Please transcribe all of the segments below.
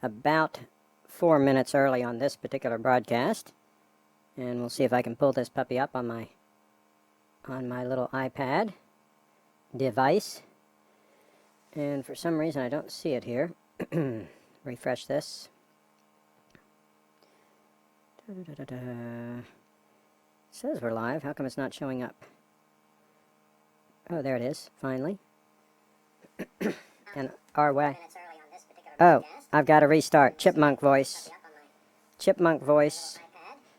about 4 minutes early on this particular broadcast. And we'll see if I can pull this puppy up on my little iPad device. And for some reason I don't see it here. Refresh this. It says we're live. How come it's not showing up? Oh, there it is, finally. And our way. Oh, I've got to restart. Chipmunk voice. Chipmunk voice.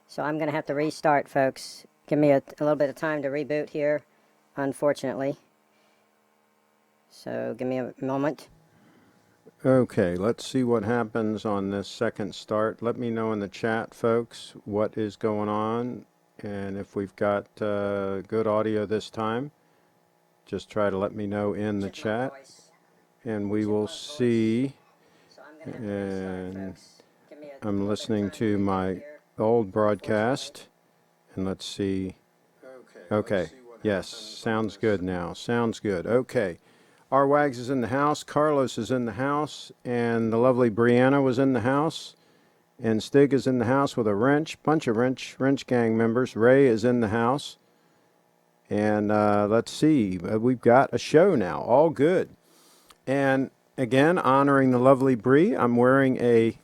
So I'm going to have to restart, folks. Give me a little bit of time to reboot here, unfortunately. So give me a moment. Okay, let's see what happens on this second start. Let me know in the chat, folks, what is going on. And if we've got good audio this time, just try to let me know in the chat. And we will see. And I'm listening to my old broadcast. And let's see. Okay, yes, sounds good now. Sounds good. Okay. R. Wags is in the house, Carlos is in the house, and the lovely Brianna was in the house, and Stig is in the house with a bunch of wrench gang members. Ray is in the house, and let's see, we've got a show now, all good. And again, honoring the lovely Bree, I'm wearing a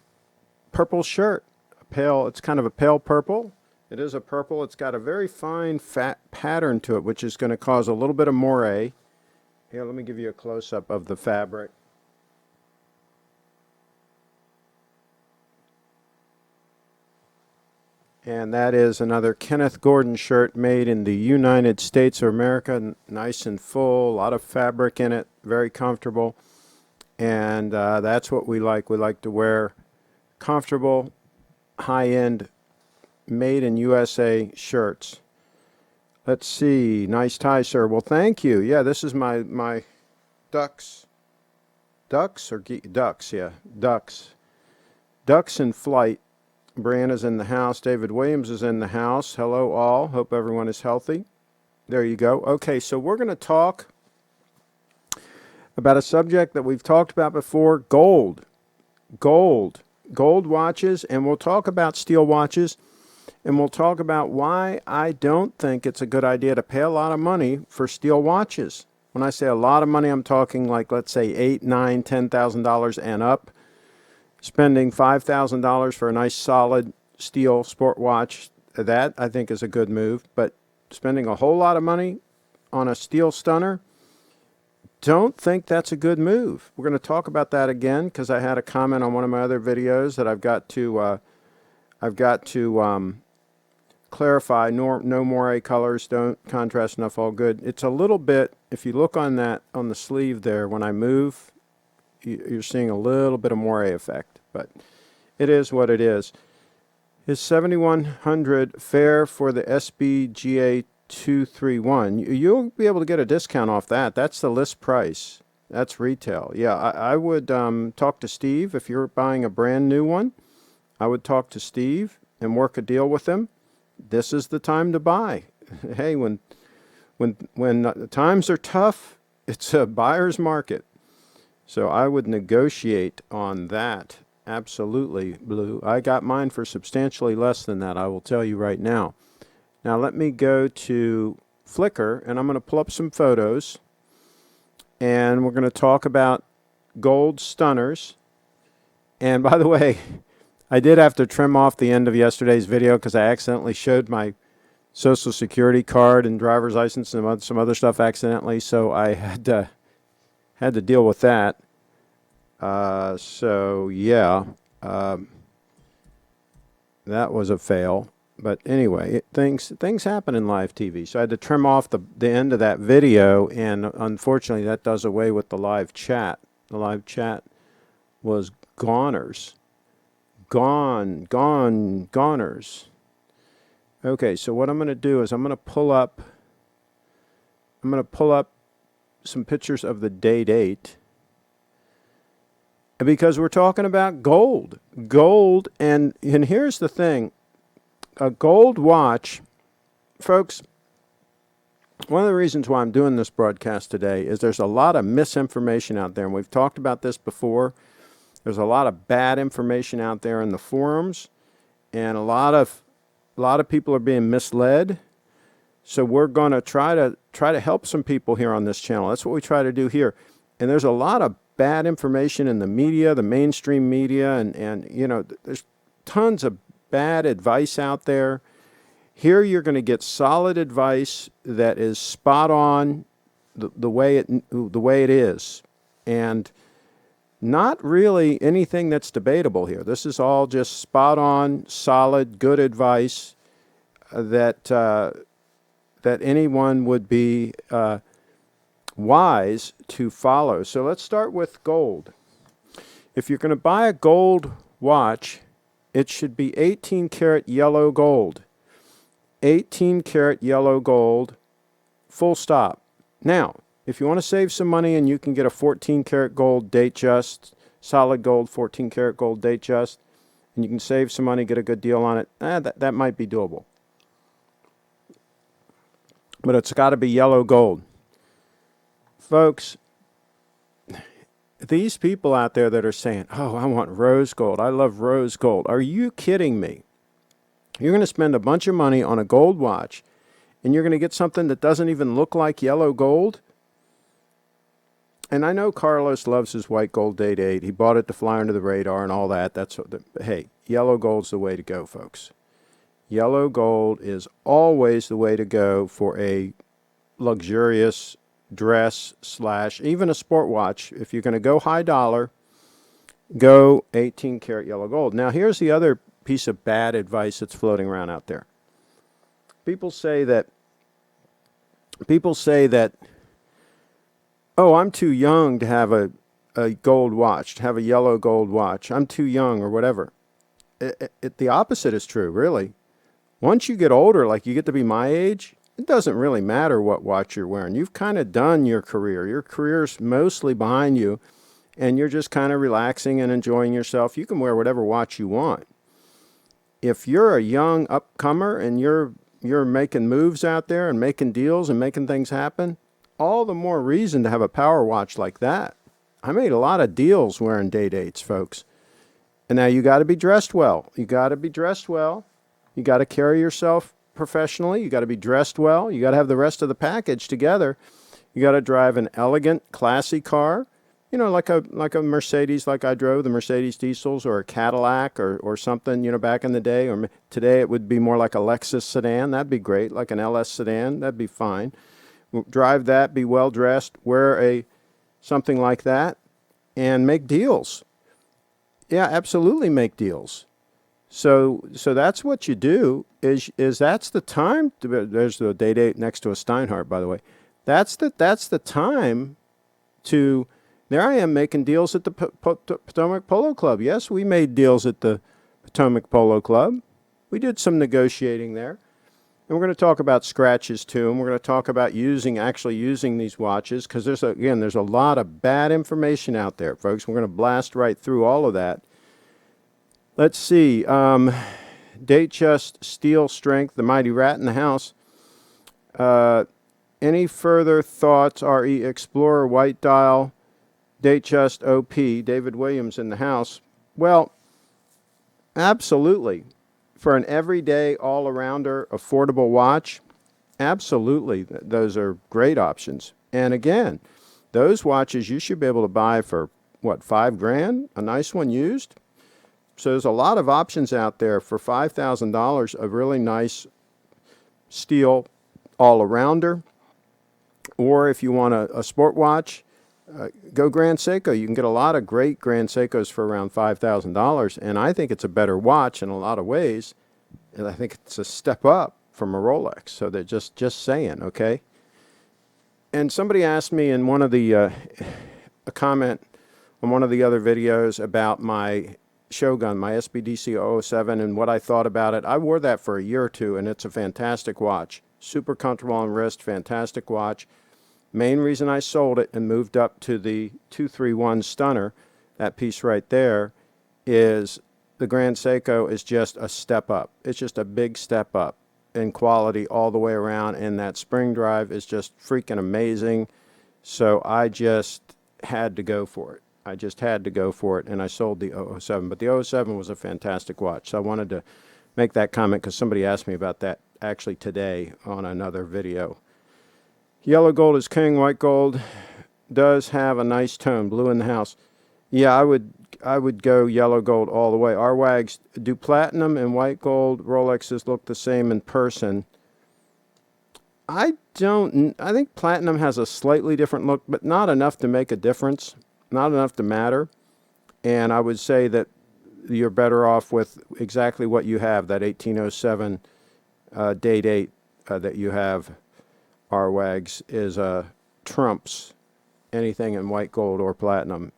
purple shirt, it's kind of a pale purple. It is a purple. It's got a very fine fat pattern to it, which is going to cause a little bit of moire. Here, let me give you a close-up of the fabric. And that is another Kenneth Gordon shirt made in the United States of America. Nice and full, a lot of fabric in it, very comfortable. And that's what we like. We like to wear comfortable, high-end, made in USA shirts. Let's see. Nice tie, sir. Well, thank you. Yeah, this is my ducks. Ducks or ducks? Yeah, ducks. Ducks in flight. Brianna's in the house. David Williams is in the house. Hello, all. Hope everyone is healthy. There you go. Okay, so we're going to talk about a subject that we've talked about before, gold. Gold watches, and we'll talk about steel watches. And we'll talk about why I don't think it's a good idea to pay a lot of money for steel watches. When I say a lot of money, I'm talking like, let's say, $8,000, $9,000, $10,000 and up. Spending $5,000 for a nice solid steel sport watch, that I think is a good move. But spending a whole lot of money on a steel stunner, don't think that's a good move. We're going to talk about that again because I had a comment on one of my other videos that I've got to clarify. No moire colors, don't contrast enough, all good. It's a little bit, if you look on the sleeve there, when I move, you're seeing a little bit of moire effect, but it is what it is. Is 7,100 fair for the SBGA 231? You'll be able to get a discount off that. That's the list price. That's retail. Yeah, I would talk to Steve if you're buying a brand new one. I would talk to Steve and work a deal with him. This is the time to buy. Hey, when times are tough, it's a buyer's market. So I would negotiate on that. Absolutely, Blue. I got mine for substantially less than that, I will tell you right now. Now let me go to Flickr, and I'm going to pull up some photos. And we're going to talk about gold stunners. And by the way, I did have to trim off the end of yesterday's video because I accidentally showed my Social Security card and driver's license and some other stuff accidentally, so I had to deal with that. So yeah, that was a fail. But anyway, things happen in live TV. So I had to trim off the end of that video, and unfortunately that does away with the live chat. The live chat was goners. Goners. Okay, so what I'm going to do is I'm going to pull up some pictures of the day-date because we're talking about gold. And here's the thing. A gold watch, folks, one of the reasons why I'm doing this broadcast today is there's a lot of misinformation out there, and we've talked about this before. There's a lot of bad information out there in the forums, and a lot of people are being misled. So we're going to try to help some people here on this channel. That's what we try to do here. And there's a lot of bad information in the media, the mainstream media, and you know, there's tons of bad advice out there. Here you're going to get solid advice that is spot on the way it is, and not really anything that's debatable here. This is all just spot on, solid, good advice that anyone would be wise to follow. So let's start with gold. If you're going to buy a gold watch, it should be 18 karat yellow gold. 18 karat yellow gold, full stop. Now, if you want to save some money and you can get a 14 karat gold DATEJUST, solid gold, 14 karat gold DATEJUST, and you can save some money, get a good deal on it, that might be doable. But it's got to be yellow gold. Folks, these people out there that are saying, oh, I want rose gold, I love rose gold. Are you kidding me? You're going to spend a bunch of money on a gold watch, and you're going to get something that doesn't even look like yellow gold? And I know Carlos loves his white gold DATE-8. He bought it to fly under the radar and all that. Hey, yellow gold's the way to go, folks. Yellow gold is always the way to go for a luxurious dress / even a sport watch. If you're going to go high dollar, go 18 karat yellow gold. Now, here's the other piece of bad advice that's floating around out there. People say that, oh, I'm too young to have a gold watch, to have a yellow gold watch. I'm too young or whatever. The opposite is true, really. Once you get older, like you get to be my age, it doesn't really matter what watch you're wearing. You've kind of done your career. Your career's mostly behind you, and you're just kind of relaxing and enjoying yourself. You can wear whatever watch you want. If you're a young upcomer and you're making moves out there and making deals and making things happen, all the more reason to have a power watch like that. I made a lot of deals wearing DATE-8s, folks. And now you got to be dressed well. You got to be dressed well. You got to carry yourself professionally. You got to be dressed well. You got to have the rest of the package together. You got to drive an elegant, classy car. You know, like a Mercedes, like I drove, the Mercedes diesels, or a Cadillac or something, you know, back in the day. Or today it would be more like a Lexus sedan. That'd be great. Like an LS sedan. That'd be fine. Drive that, be well dressed, wear something like that, and make deals. Yeah, absolutely make deals. So that's what you do. Is that's the time. There's the DATE-8 next to a Steinhardt, by the way. That's the time to. There I am making deals at the Potomac Polo Club. Yes, we made deals at the Potomac Polo Club. We did some negotiating there. And we're going to talk about scratches too, and we're going to talk about actually using these watches, because there's a lot of bad information out there, folks. We're going to blast right through all of that. Let's see. DATEJUST Steel Strength, the Mighty Rat in the house. Any further thoughts? RE Explorer White Dial, DATEJUST OP, David Williams in the house. Well, absolutely. For an everyday, all-arounder, affordable watch, absolutely, those are great options. And again, those watches you should be able to buy for, what, $5,000? A nice one used? So there's a lot of options out there for $5,000, a really nice steel all-arounder. Or if you want a sport watch, go Grand Seiko. You can get a lot of great Grand Seikos for around $5,000, and I think it's a better watch in a lot of ways, and I think it's a step up from a Rolex. So they're just saying, okay? And somebody asked me in one of the a comment on one of the other videos about my Shogun, my SBDC 007, and what I thought about it. I wore that for a year or two, and it's a fantastic watch. Super comfortable on wrist, fantastic watch. Main reason I sold it and moved up to the 231 Stunner, that piece right there, is the Grand Seiko is just a step up. It's just a big step up in quality all the way around, and that spring drive is just freaking amazing. So I just had to go for it. I just had to go for it, and I sold the 007. But the 007 was a fantastic watch, so I wanted to make that comment because somebody asked me about that actually today on another video. Yellow gold is king. White gold does have a nice tone. Blue in the house. Yeah, I would go yellow gold all the way. Our wags, do platinum and white gold Rolexes look the same in person? I think platinum has a slightly different look, but not enough to make a difference, not enough to matter. And I would say that you're better off with exactly what you have, that 1807 Day-Date that you have, our wags, is trumps anything in white gold or platinum.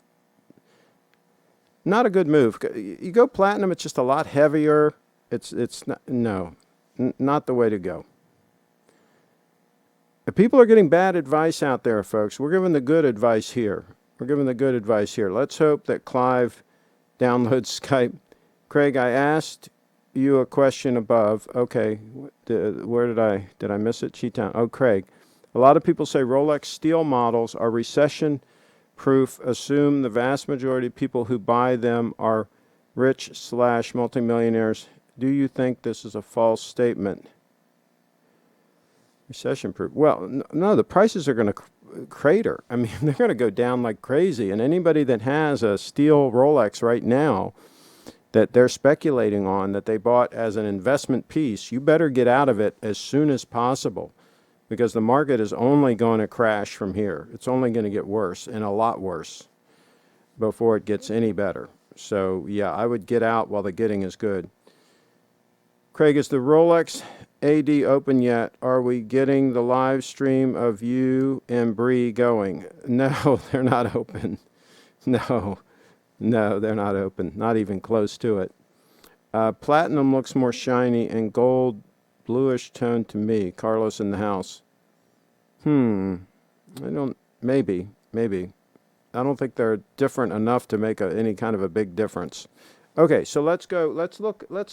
Not a good move. You go platinum, it's just a lot heavier. It's not, no, not the way to go. If people are getting bad advice out there, folks, we're giving the good advice here. We're giving the good advice here. Let's hope that Clive downloads Skype. Craig, I asked you a question above. Okay, where did I miss it? Cheatown. Oh, Craig. A lot of people say Rolex steel models are recession-proof. Assume the vast majority of people who buy them are rich/multimillionaires. Do you think this is a false statement? Recession-proof. Well, no, the prices are going to crater. I mean, they're going to go down like crazy. And anybody that has a steel Rolex right now that they're speculating on, that they bought as an investment piece, you better get out of it as soon as possible, because the market is only going to crash from here. It's only going to get worse, and a lot worse, before it gets any better. So, yeah, I would get out while the getting is good. Craig, is the Rolex AD open yet? Are we getting the live stream of you and Bree going? No, they're not open. No, they're not open. Not even close to it. Platinum looks more shiny and gold bluish tone to me. Carlos in the house. Maybe. I don't think they're different enough to make any kind of a big difference. Okay, so let's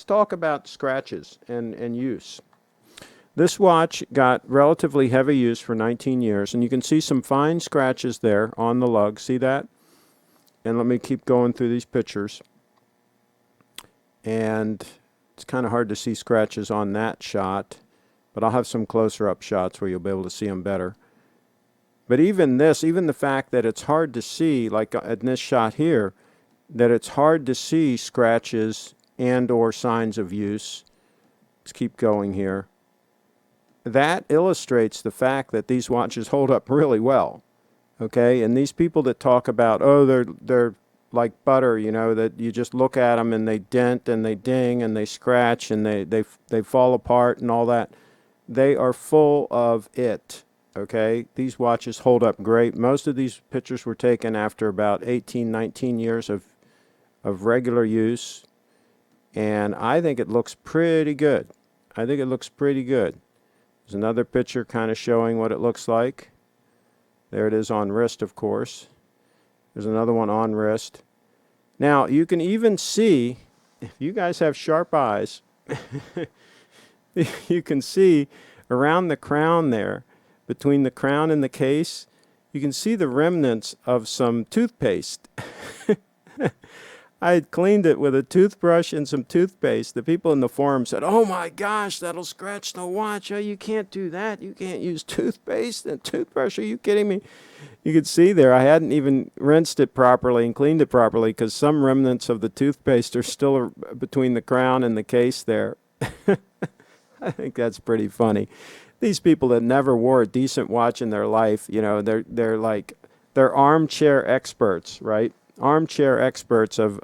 talk about scratches and use. This watch got relatively heavy use for 19 years, and you can see some fine scratches there on the lug. See that? And let me keep going through these pictures. And it's kind of hard to see scratches on that shot, but I'll have some closer up shots where you'll be able to see them better. But even the fact that it's hard to see, like in this shot here, that it's hard to see scratches and or signs of use. Let's keep going here. That illustrates the fact that these watches hold up really well. Okay, and these people that talk about, oh, they're like butter, you know, that you just look at them and they dent and they ding and they scratch and they fall apart and all that, they are full of it. Okay, these watches hold up great. Most of these pictures were taken after about 18, 19 years of regular use, and I think it looks pretty good. There's another picture kind of showing what it looks like. There it is on wrist, of course. There's another one on wrist. Now, you can even see, if you guys have sharp eyes, you can see around the crown there, between the crown and the case, you can see the remnants of some toothpaste. I had cleaned it with a toothbrush and some toothpaste. The people in the forum said, oh my gosh, that'll scratch the watch. Oh, you can't do that. You can't use toothpaste and toothbrush. Are you kidding me? You could see there I hadn't even rinsed it properly and cleaned it properly because some remnants of the toothpaste are still between the crown and the case there. I think that's pretty funny. These people that never wore a decent watch in their life, you know, they're armchair experts, right? Armchair experts of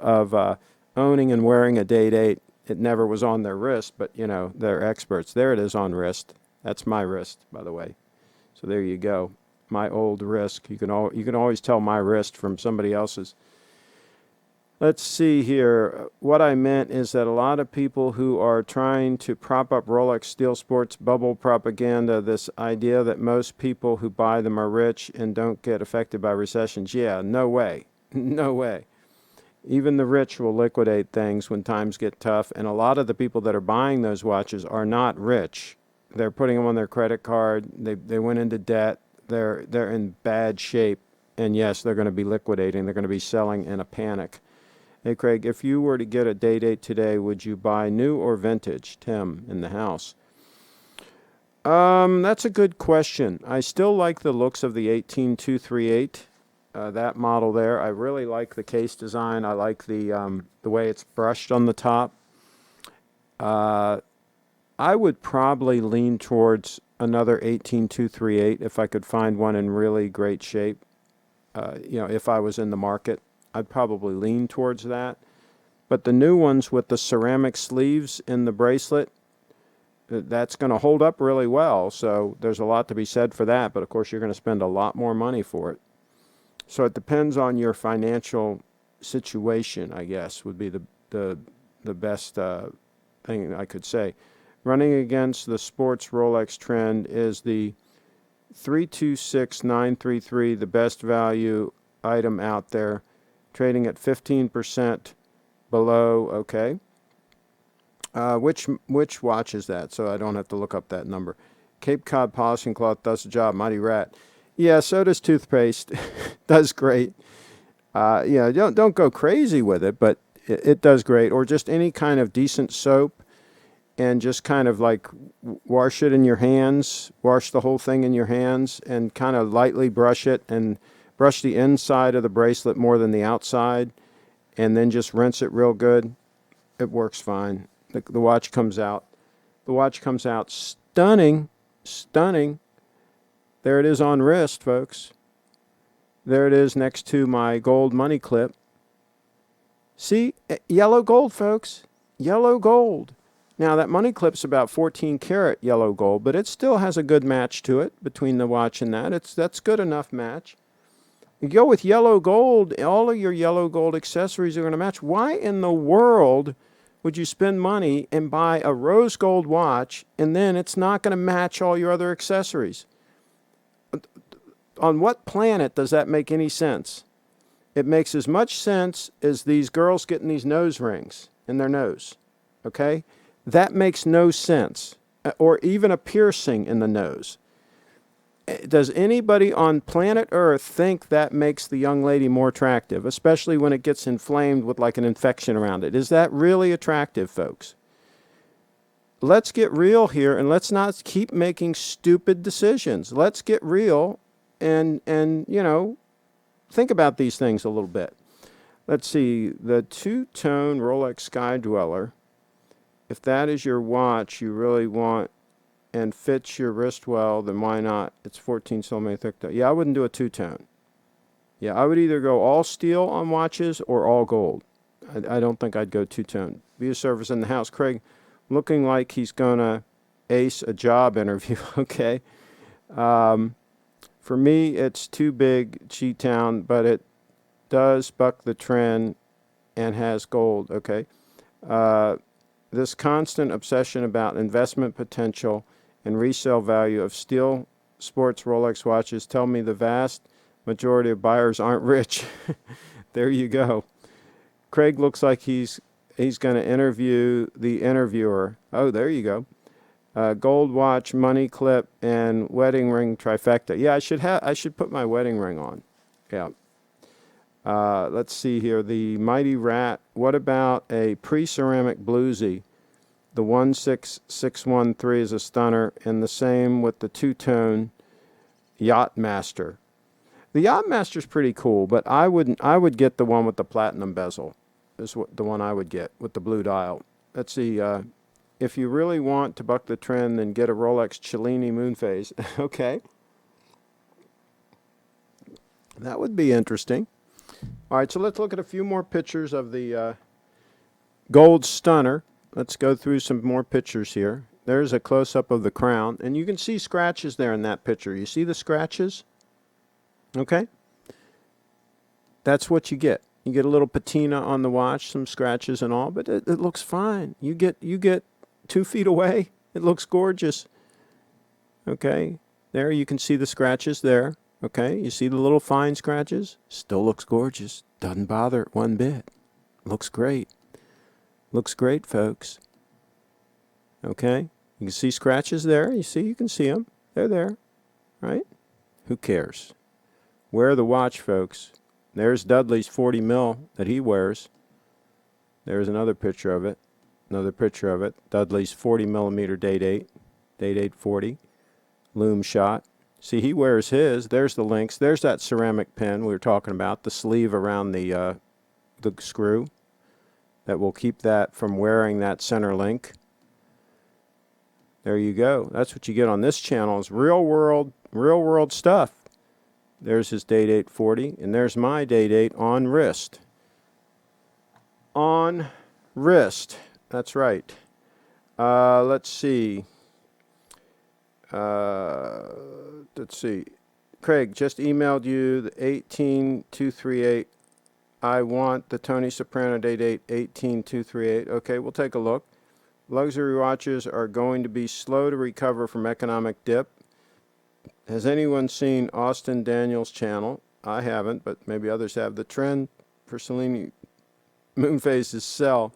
owning and wearing a Day-Date. It never was on their wrist, but, you know, they're experts. There it is on wrist. That's my wrist, by the way. So there you go. My old wrist. You can always tell my wrist from somebody else's. Let's see here. What I meant is that a lot of people who are trying to prop up Rolex Steel Sports bubble propaganda, this idea that most people who buy them are rich and don't get affected by recessions. Yeah, no way. No way. Even the rich will liquidate things when times get tough, and a lot of the people that are buying those watches are not rich. They're putting them on their credit card. They went into debt. They're in bad shape, And yes, they're going to be liquidating. They're going to be selling in a panic. Hey, Craig, if you were to get a day-date today, would you buy new or vintage? Tim in the house. That's a good question. I still like the looks of the 18238, that model there. I really like the case design. I like the way it's brushed on the top. I would probably lean towards another 18238 if I could find one in really great shape. If I was in the market, I'd probably lean towards that. But the new ones with the ceramic sleeves in the bracelet, that's going to hold up really well. So there's a lot to be said for that. But of course, you're going to spend a lot more money for it. So it depends on your financial situation, I guess, would be the best thing I could say. Running against the sports Rolex trend is the 326933, the best value item out there, trading at 15% below. Okay. Which watch is that? So I don't have to look up that number. Cape Cod polishing cloth does the job. Mighty Rat. Yeah, so does toothpaste. Does great. Don't go crazy with it, but it does great. Or just any kind of decent soap, and just kind of like wash it in your hands. Wash the whole thing in your hands, and kind of lightly brush it, and brush the inside of the bracelet more than the outside, and then just rinse it real good. It works fine. The watch comes out. The watch comes out stunning, stunning. There it is on wrist, folks. There it is next to my gold money clip. See, yellow gold, folks. Yellow gold. Now, that money clip's about 14 karat yellow gold, but it still has a good match to it between the watch and that. That's good enough match. You go with yellow gold, all of your yellow gold accessories are going to match. Why in the world would you spend money and buy a rose gold watch and then it's not going to match all your other accessories? On what planet does that make any sense? It makes as much sense as these girls getting these nose rings in their nose, okay? That makes no sense. Or even a piercing in the nose. Does anybody on planet Earth think that makes the young lady more attractive, especially when it gets inflamed with like an infection around it? Is that really attractive, folks? Let's get real here, and let's not keep making stupid decisions. Let's get real and think about these things a little bit. Let's see, the two-tone Rolex Sky Dweller, if that is your watch you really want and fits your wrist well, then why not? It's 14 centimeter thick. Yeah, I wouldn't do a two-tone. Yeah, I would either go all steel on watches or all gold. I don't think I'd go two-tone. View service in the house. Craig, looking like he's going to ace a job interview. Okay. For me, it's too big, Cheatown, but it does buck the trend and has gold. Okay. This constant obsession about investment potential and resale value of steel sports Rolex watches tell me the vast majority of buyers aren't rich. There you go. Craig looks like he's going to interview the interviewer. Oh, there you go. Gold watch, money clip, and wedding ring trifecta. Yeah, I should put my wedding ring on. Yeah. Let's see here. The Mighty Rat. What about a pre-ceramic bluesy? The 16613 is a stunner, and the same with the two-tone Yacht Master. The Yacht Master's pretty cool, but I would get the one with the platinum bezel. Is what the one I would get with the blue dial. Let's see. If you really want to buck the trend, then get a Rolex Cellini Moonphase. Okay. That would be interesting. All right, so let's look at a few more pictures of the gold stunner. Let's go through some more pictures here. There's a close-up of the crown, and you can see scratches there in that picture. You see the scratches? Okay. That's what you get. You get a little patina on the watch, some scratches and all, but it looks fine. You get 2 feet away, it looks gorgeous. Okay. There you can see the scratches there. Okay. You see the little fine scratches? Still looks gorgeous. Doesn't bother it one bit. Looks great. Looks great, folks. Okay. You can see scratches there. You can see them. They're there. Right? Who cares? Wear the watch, folks. There's Dudley's 40 mil that he wears. There's another picture of it. Another picture of it. Dudley's 40 millimeter day-date. Day-date 40. Loom shot. See, he wears his. There's the links. There's that ceramic pin we were talking about. The sleeve around the screw. That will keep that from wearing that center link. There you go. That's what you get on this channel is real world stuff. There's his day-date 40, and there's my day-date on wrist. On wrist. That's right. Let's see. Craig, just emailed you the 18238. I want the Tony Soprano day-date 18238. Okay, we'll take a look. Luxury watches are going to be slow to recover from economic dip. Has anyone seen Austin Daniels' channel? I haven't, but maybe others have. The trend for Cellini Moonphase is sell.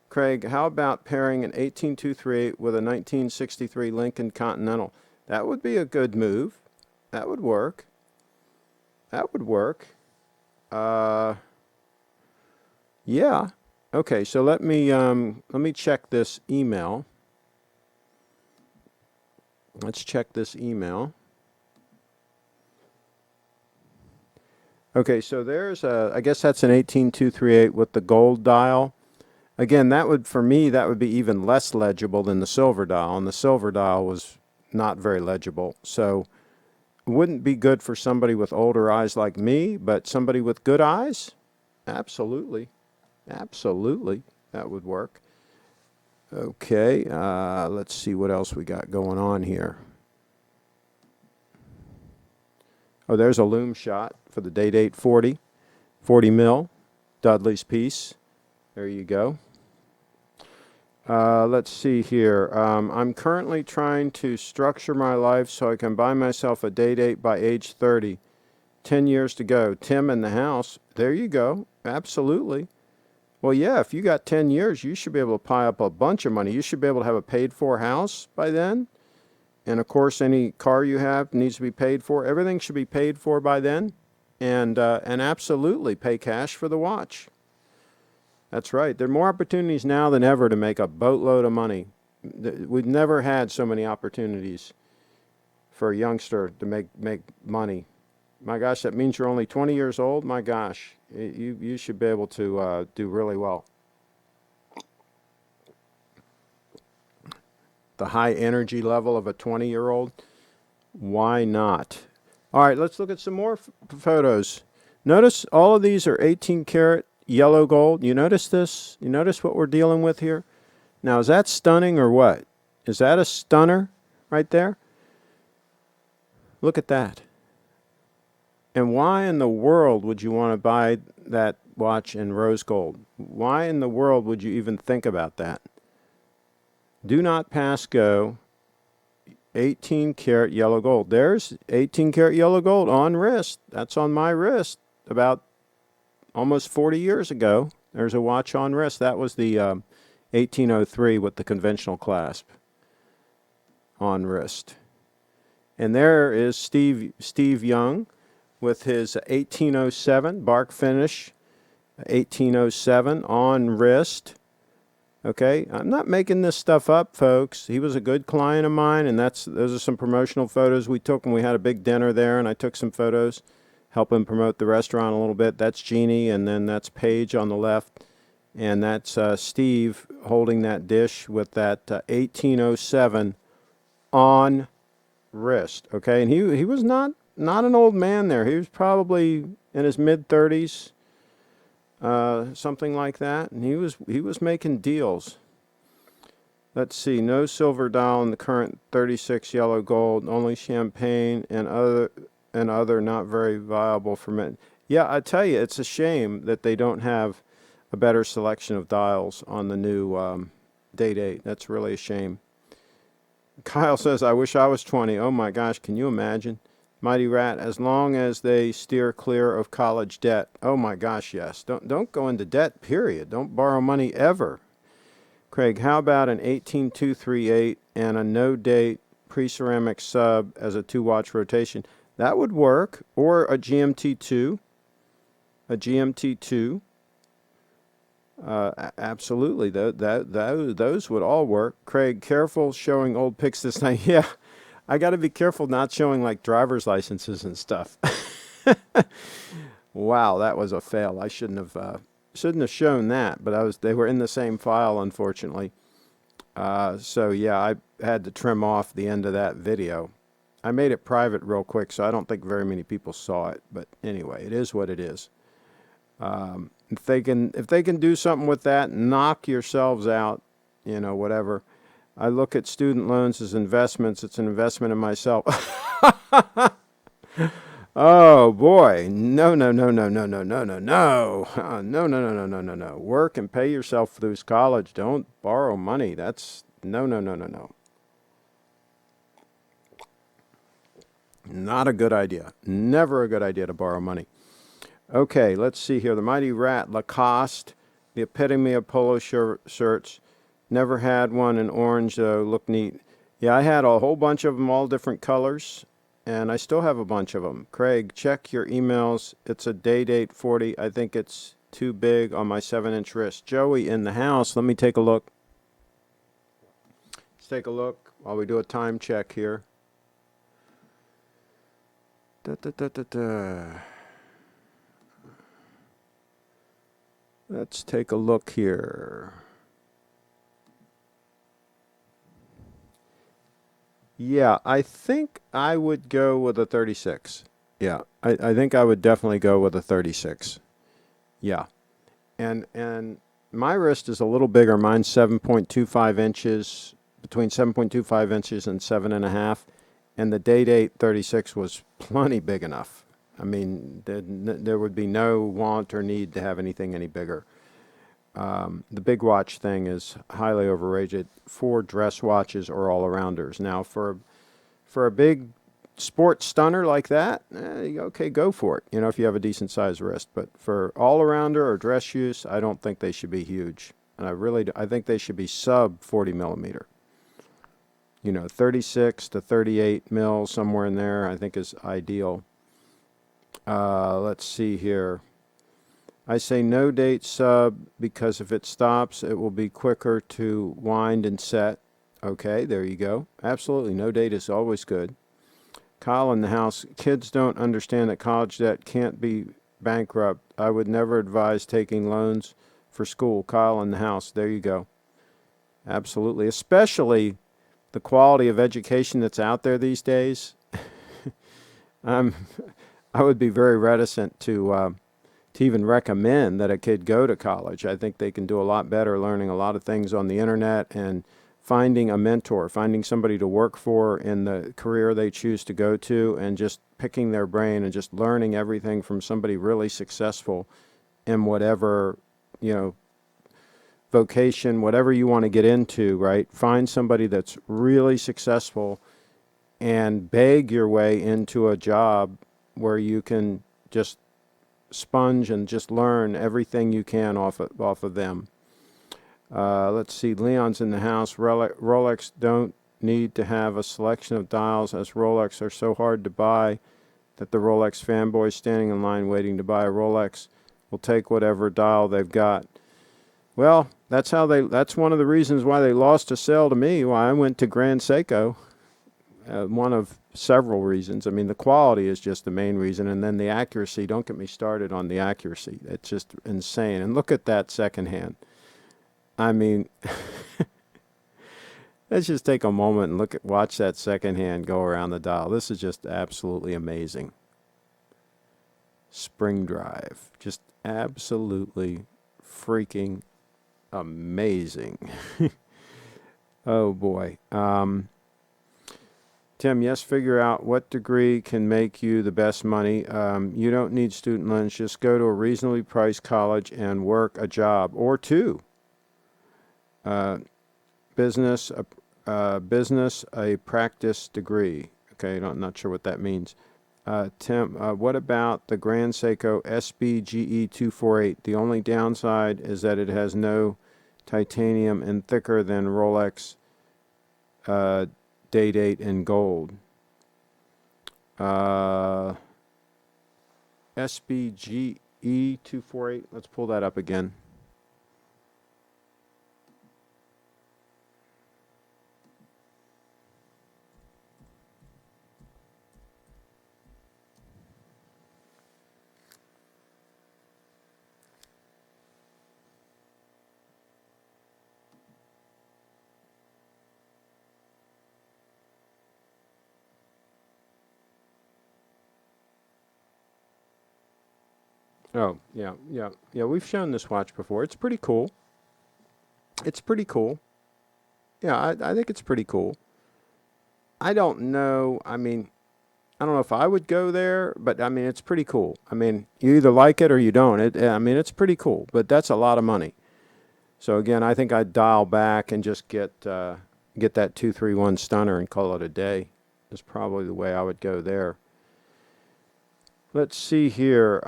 Craig, how about pairing an 18238 with a 1963 Lincoln Continental? That would be a good move. That would work. That would work. Yeah. Okay, so let me check this email. Let's check this email. Okay, so there's I guess that's an 18238 with the gold dial. Again, that would, for me, that would be even less legible than the silver dial, and the silver dial was not very legible. So it wouldn't be good for somebody with older eyes like me, but somebody with good eyes, absolutely. Absolutely, that would work. Okay, let's see what else we got going on here. Oh, there's a loom shot for the day-date 40. 40 mil, Dudley's piece. There you go. Let's see here. I'm currently trying to structure my life so I can buy myself a day-date by age 30. 10 years to go. Tim in the house. There you go. Absolutely. Well, yeah, if you got 10 years, you should be able to pile up a bunch of money. You should be able to have a paid-for house by then. And, of course, any car you have needs to be paid for. Everything should be paid for by then. And absolutely pay cash for the watch. That's right. There are more opportunities now than ever to make a boatload of money. We've never had so many opportunities for a youngster to make money. My gosh, that means you're only 20 years old? My gosh, you should be able to do really well. The high energy level of a 20-year-old? Why not? All right, let's look at some more photos. Notice all of these are 18 karat yellow gold. You notice this? You notice what we're dealing with here? Now, is that stunning or what? Is that a stunner right there? Look at that. And why in the world would you want to buy that watch in rose gold? Why in the world would you even think about that? Do not pass go. 18 karat yellow gold. There's 18 karat yellow gold on wrist. That's on my wrist about almost 40 years ago. There's a watch on wrist. That was the 1803 with the conventional clasp on wrist. And there is Steve Young with his 1807 bark finish, 1807 on wrist. Okay, I'm not making this stuff up, folks. He was a good client of mine, and those are some promotional photos we took when we had a big dinner there, and I took some photos, helping promote the restaurant a little bit. That's Jeannie, and then that's Paige on the left, and that's Steve holding that dish with that 1807 on wrist. Okay, and he was not an old man there. He was probably in his mid-30s. Something like that, and he was making deals. Let's see, no silver dial in the current 36 yellow gold, only champagne and other not very viable for men. Yeah, I tell you, it's a shame that they don't have a better selection of dials on the new day-date. That's really a shame. Kyle says, I wish I was 20. Oh my gosh, can you imagine? Mighty Rat, as long as they steer clear of college debt. Oh my gosh, yes. Don't go into debt, period. Don't borrow money ever. Craig, how about an 18238 and a no-date pre-ceramic sub as a 2-watch rotation? That would work. Or a GMT2. A GMT2. Absolutely. Those would all work. Craig, careful showing old pics this night. Yeah, I got to be careful not showing like driver's licenses and stuff. Wow, that was a fail. I shouldn't have shown that, but they were in the same file, unfortunately. So yeah, I had to trim off the end of that video. I made it private real quick, so I don't think very many people saw it. But anyway, it is what it is. If they can do something with that, knock yourselves out, whatever. I look at student loans as investments. It's an investment in myself. Oh boy. No, no, no, no, no, no, no, no, no. No, no, no, no, no, no, no. Work and pay yourself through college. Don't borrow money. That's no, no, no, no, no. Not a good idea. Never a good idea to borrow money. Okay, let's see here. The Mighty Rat, Lacoste, the epitome of polo shirts. Never had one in orange, though. Look neat. Yeah, I had a whole bunch of them, all different colors, and I still have a bunch of them. Craig, check your emails. It's a Day-Date 40. I think it's too big on my 7-inch wrist. Joey in the house. Let me take a look. Let's take a look while we do a time check here. Da, da, da, da, da. Let's take a look here. Yeah, I think I would go with a 36. Yeah, I think I would definitely go with a 36. Yeah. And my wrist is a little bigger. Mine's 7.25 inches, between 7.25 inches and 7.5. And the Day-Date 36 was plenty big enough. I mean, there would be no want or need to have anything any bigger. The big watch thing is highly overrated. 4 dress watches or all-arounders. Now, for a big sports stunner like that, okay, go for it. If you have a decent-sized wrist. But for all-arounder or dress use, I don't think they should be huge. And I think they should be sub 40 millimeter. 36 to 38 mil, somewhere in there, I think is ideal. Let's see here. I say no date sub because if it stops, it will be quicker to wind and set. Okay, there you go. Absolutely, no date is always good. Kyle in the house. Kids don't understand that college debt can't be bankrupt. I would never advise taking loans for school. Kyle in the house. There you go. Absolutely, especially the quality of education that's out there these days. I would be very reticent to even recommend that a kid go to college. I think they can do a lot better learning a lot of things on the internet and finding a mentor, finding somebody to work for in the career they choose to go to, and just picking their brain and just learning everything from somebody really successful in whatever, vocation, whatever you want to get into, right? Find somebody that's really successful and beg your way into a job where you can just sponge and just learn everything you can off of them. Let's see, Leon's in the house. Rolex don't need to have a selection of dials, as Rolex are so hard to buy that the Rolex fanboys standing in line waiting to buy a Rolex will take whatever dial they've got. Well, that's one of the reasons why they lost a sale to me, why I went to Grand Seiko. One of several reasons. I mean, the quality is just the main reason, and then the accuracy. Don't get me started on the accuracy. It's just insane. And look at that secondhand. I mean, let's just take a moment and watch that secondhand go around the dial. This is just absolutely amazing. Spring drive. Just absolutely freaking amazing. Oh boy. Tim, yes, figure out what degree can make you the best money. You don't need student loans. Just go to a reasonably priced college and work a job or two. Business, a practice degree. Okay, I'm not sure what that means. Tim, what about the Grand Seiko SBGE 248? The only downside is that it has no titanium and thicker than Rolex Day-Date in gold. SBGE 248. Let's pull that up again. Oh, yeah. We've shown this watch before. It's pretty cool. It's pretty cool. Yeah, I think it's pretty cool. I don't know. I mean, I don't know if I would go there, but I mean, it's pretty cool. I mean, you either like it or you don't. I mean, it's pretty cool, but that's a lot of money. So again, I think I'd dial back and just get that 231 stunner and call it a day. Is probably the way I would go there. Let's see here.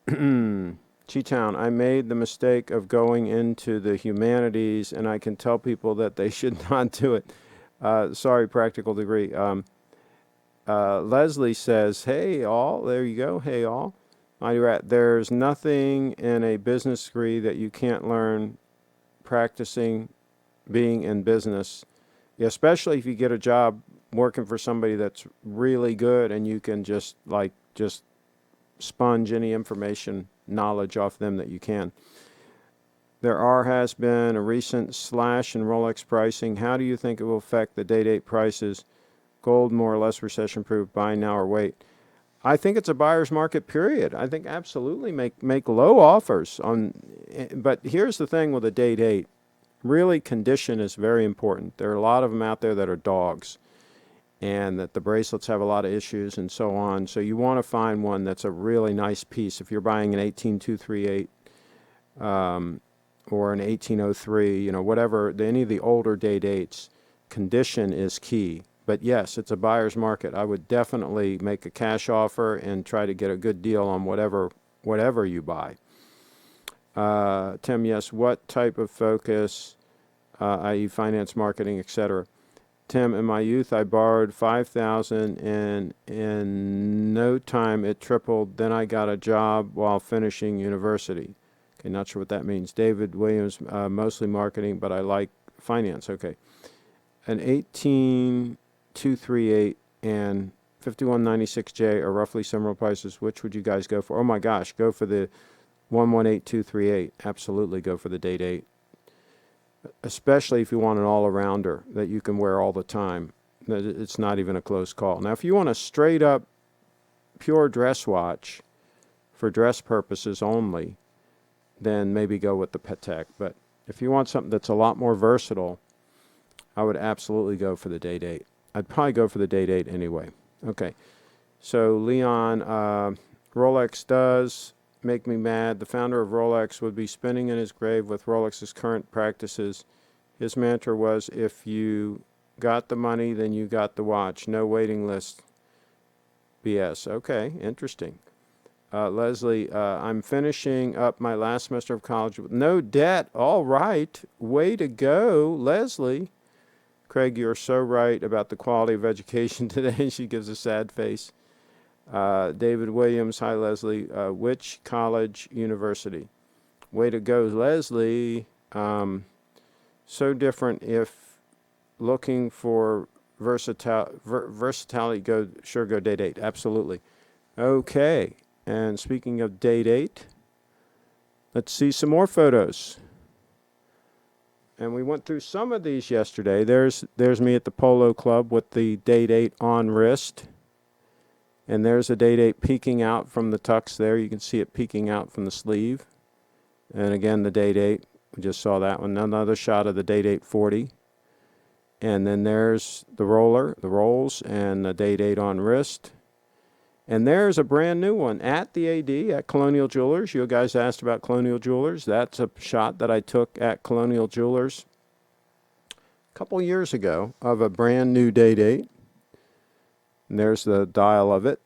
Chi-Town, I made the mistake of going into the humanities, and I can tell people that they should not do it. Sorry, practical degree. Leslie says, hey, all. There you go. Hey, all. Mighty Rat, there's nothing in a business degree that you can't learn practicing being in business, especially if you get a job working for somebody that's really good and you can just sponge any information knowledge off them that you can. There has been a recent slash in Rolex pricing. How do you think it will affect the day-date prices? Gold more or less recession proof, buy now or wait? I think it's a buyer's market, period. I think absolutely make low offers on, but here's the thing with a day-date. Really, condition is very important. There are a lot of them out there that are dogs, and that the bracelets have a lot of issues and so on. So you want to find one that's a really nice piece. If you're buying an 18238 or an 1803, whatever, any of the older day dates, condition is key. But yes, it's a buyer's market. I would definitely make a cash offer and try to get a good deal on whatever you buy. Tim, yes, what type of focus, i.e. finance, marketing, etc.? Tim, in my youth, I borrowed $5,000 and in no time it tripled. Then I got a job while finishing university. Okay, not sure what that means. David Williams, mostly marketing, but I like finance. Okay. An 18238 and 5196J are roughly similar prices. Which would you guys go for? Oh my gosh, go for the 118238. Absolutely go for the date 8. Especially if you want an all-arounder that you can wear all the time. It's not even a close call. Now, if you want a straight-up pure dress watch for dress purposes only, then maybe go with the Patek. But if you want something that's a lot more versatile, I would absolutely go for the date 8. I'd probably go for the date 8 anyway. Okay. So, Leon, Rolex does make me mad. The founder of Rolex would be spinning in his grave with Rolex's current practices. His mantra was, if you got the money, then you got the watch. No waiting list. BS. Okay, interesting. Leslie, I'm finishing up my last semester of college with no debt. All right. Way to go, Leslie. Craig, you're so right about the quality of education today. She gives a sad face. David Williams, hi Leslie. Which college, university? Way to go, Leslie. So different. If looking for versatility, go date 8. Absolutely. Okay. And speaking of date 8, let's see some more photos. And we went through some of these yesterday. There's me at the Polo Club with the date 8 on wrist. And there's a date 8 peeking out from the tux there. You can see it peeking out from the sleeve. And again, the date 8. We just saw that one. Another shot of the date 840. And then there's the rolls, and the date 8 on wrist. And there's a brand new one at the AD at Colonial Jewelers. You guys asked about Colonial Jewelers. That's a shot that I took at Colonial Jewelers a couple years ago of a brand new date 8. And there's the dial of it.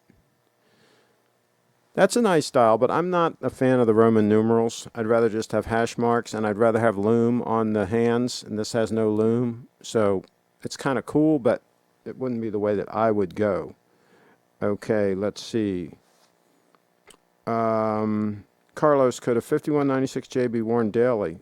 That's a nice dial, but I'm not a fan of the Roman numerals. I'd rather just have hash marks, and I'd rather have lume on the hands, and this has no lume. So it's kind of cool, but it wouldn't be the way that I would go. Okay, let's see. Carlos, could a 5196J be worn daily?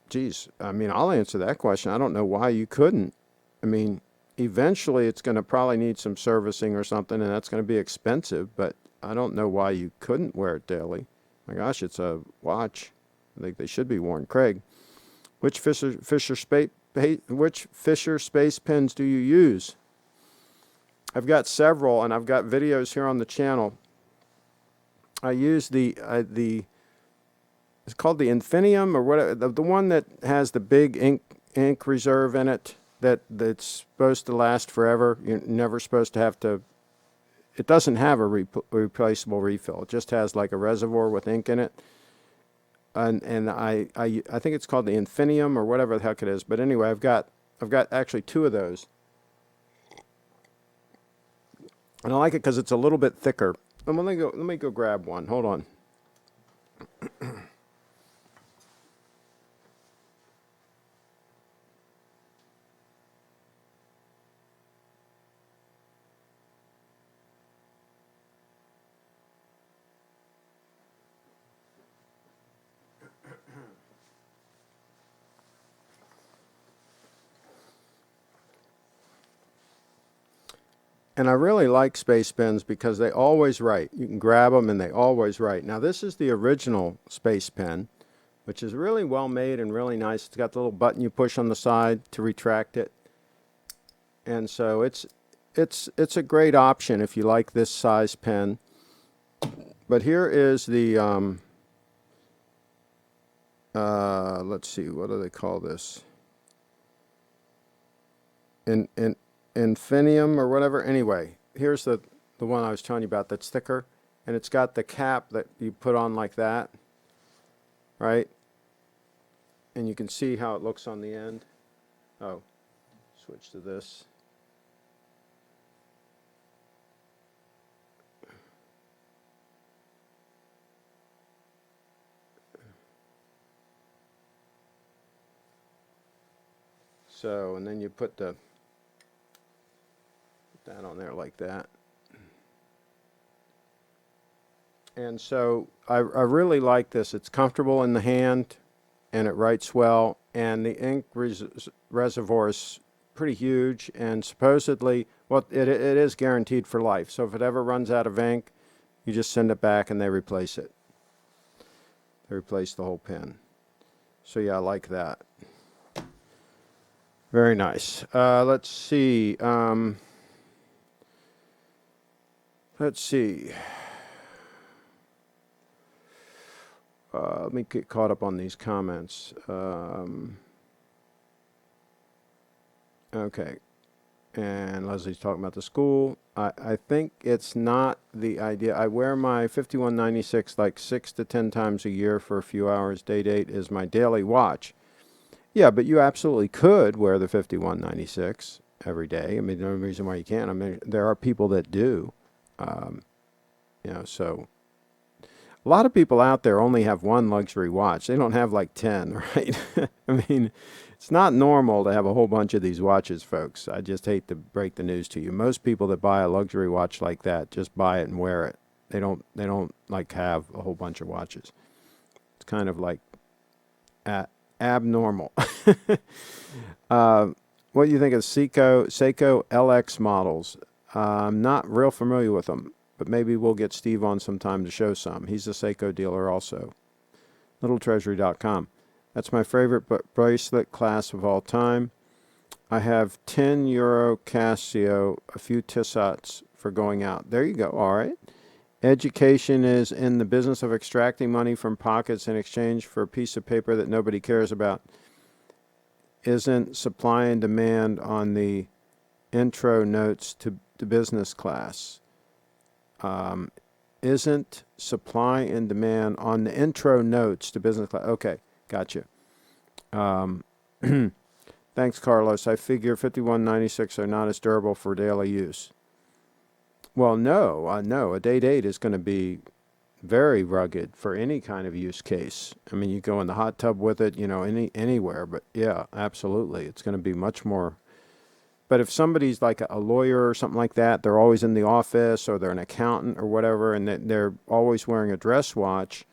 Geez, I mean, I'll answer that question. I don't know why you couldn't. I mean, eventually it's going to probably need some servicing or something, and that's going to be expensive, but I don't know why you couldn't wear it daily. My gosh, it's a watch. I think they should be worn. Craig, which Fisher Space pens do you use? I've got several, and I've got videos here on the channel. I use the it's called the Infinium or whatever, the one that has the big ink reserve in it that's supposed to last forever. You're never supposed to have to. It doesn't have a replaceable refill. It just has like a reservoir with ink in it. And I think it's called the Infinium or whatever the heck it is. But anyway, I've got actually two of those. And I like it because it's a little bit thicker. Let me go grab one. Hold on. And I really like space pens because they always write. You can grab them and they always write. Now this is the original space pen, which is really well made and really nice. It's got the little button you push on the side to retract it. And so it's a great option if you like this size pen. But here is the let's see, what do they call this? Infinium or whatever. Anyway, here's the one I was telling you about that's thicker, and it's got the cap that you put on like that, right? And you can see how it looks on the end. Oh, switch to this. So, and then you put that on there like that. And so I really like this. It's comfortable in the hand and it writes well, and the ink reservoir is pretty huge, and supposedly, well, it is guaranteed for life. So if it ever runs out of ink, you just send it back and they replace it. They replace the whole pen. So yeah, I like that. Very nice. Let's see. Let's see. Let me get caught up on these comments. Okay. And Leslie's talking about the school. I think it's not the idea. I wear my 5196 like 6 to 10 times a year for a few hours. Day-Date is my daily watch. Yeah, but you absolutely could wear the 5196 every day. I mean, the only reason why you can't, I mean, there are people that do. So a lot of people out there only have one luxury watch. They don't have like 10, right? I mean, it's not normal to have a whole bunch of these watches, folks. I just hate to break the news to you. Most people that buy a luxury watch like that just buy it and wear it. They don't like have a whole bunch of watches. It's kind of like abnormal. What do you think of Seiko LX models? I'm not real familiar with them, but maybe we'll get Steve on sometime to show some. He's a Seiko dealer also. LittleTreasury.com. That's my favorite bracelet clasp of all time. I have 10 euro Casio, a few Tissot's for going out. There you go. All right. Education is in the business of extracting money from pockets in exchange for a piece of paper that nobody cares about. Isn't supply and demand on the intro notes to business class? Isn't supply and demand on the intro notes to business class? Okay, gotcha. Thanks, Carlos. I figure 5196 are not as durable for daily use. Well, no. A Day-Date is going to be very rugged for any kind of use case. I mean, you go in the hot tub with it, anywhere. But yeah, absolutely, it's going to be much more. But if somebody's like a lawyer or something like that, they're always in the office, or they're an accountant or whatever, and they're always wearing a dress watch,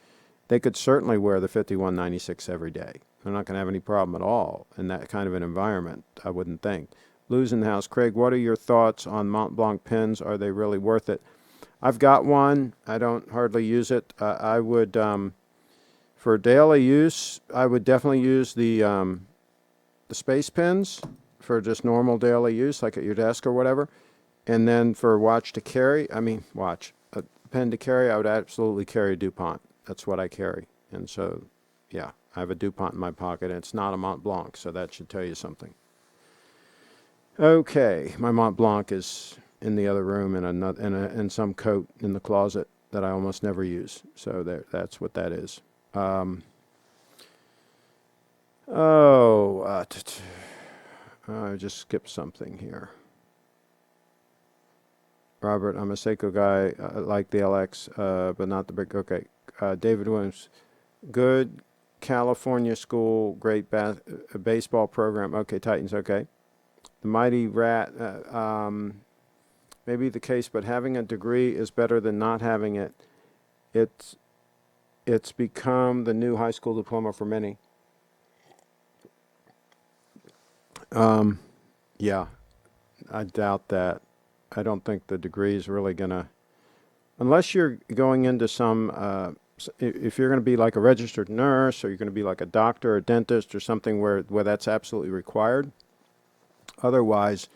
they could certainly wear the 5196 every day. They're not going to have any problem at all in that kind of an environment, I wouldn't think. Lou's in the house. Craig, what are your thoughts on Mont Blanc pins? Are they really worth it? I've got one. I don't hardly use it. I would, for daily use, I would definitely use the space pins for just normal daily use, like at your desk or whatever. And then for watch to carry, a pen to carry, I would absolutely carry a DuPont. That's what I carry. And so, yeah, I have a DuPont in my pocket, and it's not a Mont Blanc, so that should tell you something. Okay, my Mont Blanc is in the other room in some coat in the closet that I almost never use. So that's what that is. I just skipped something here. Robert, I'm a Seiko guy. I like the LX, but not the big. Okay. David Williams, good California school, great baseball program. Okay, Titans. Okay. The Mighty Rat, maybe the case, but having a degree is better than not having it. It's become the new high school diploma for many. Yeah, I doubt that. I don't think the degree is really gonna, unless you're going into some, if you're going to be like a registered nurse, or you're going to be like a doctor or a dentist or something where that's absolutely required. Otherwise,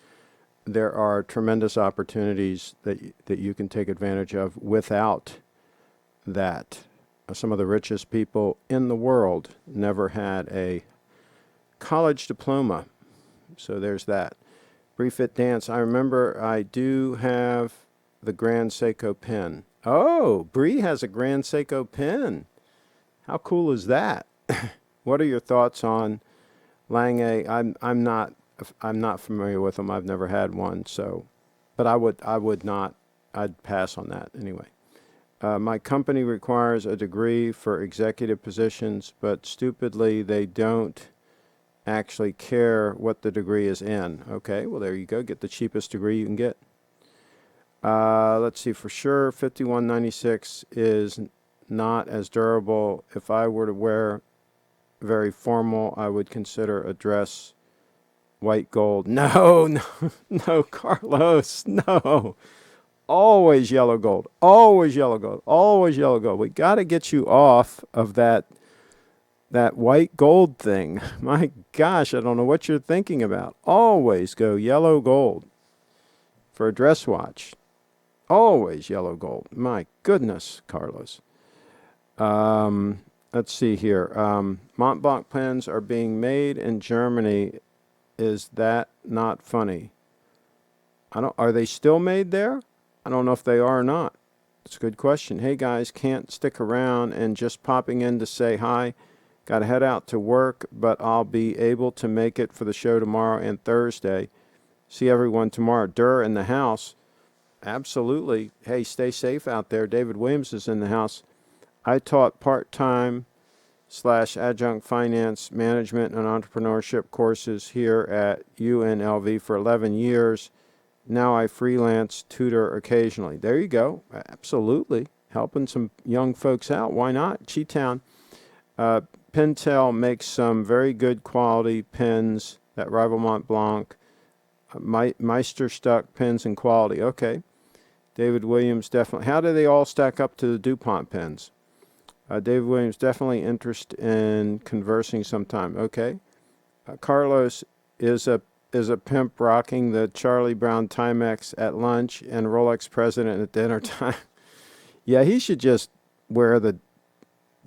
there are tremendous opportunities that you can take advantage of without that. Some of the richest people in the world never had a college diploma. So there's that. Briefit Dance, I remember I do have the Grand Seiko pen. Oh, Bree has a Grand Seiko pen. How cool is that? What are your thoughts on Lange? I'm not familiar with them. I've never had one, so, but I would not. I'd pass on that anyway. My company requires a degree for executive positions, but stupidly they don't actually care what the degree is in. Okay, well there you go. Get the cheapest degree you can get. Let's see, for sure 5196 is not as durable. If I were to wear very formal, I would consider a dress white gold. No, no, Carlos, no. Always yellow gold. Always yellow gold. Always yellow gold. We got to get you off of that white gold thing. My gosh, I don't know what you're thinking about. Always go yellow gold for a dress watch. Always yellow gold. My goodness, Carlos. Let's see here. Mont Blanc pens are being made in Germany. Is that not funny? Are they still made there? I don't know if they are or not. It's a good question. Hey guys, can't stick around and just popping in to say hi. Got to head out to work, but I'll be able to make it for the show tomorrow and Thursday. See everyone tomorrow. Durr in the house. Absolutely. Hey, stay safe out there. David Williams is in the house. I taught part-time / adjunct finance management and entrepreneurship courses here at UNLV for 11 years. Now I freelance tutor occasionally. There you go. Absolutely. Helping some young folks out. Why not? Cheetown. Pentel makes some very good quality pens that rival Mont Blanc. Meister stuck pens and quality. Okay. David Williams definitely. How do they all stack up to the DuPont pens? David Williams definitely interested in conversing sometime. Okay. Carlos is a pimp rocking the Charlie Brown Timex at lunch and Rolex President at dinner time. Yeah, he should just wear the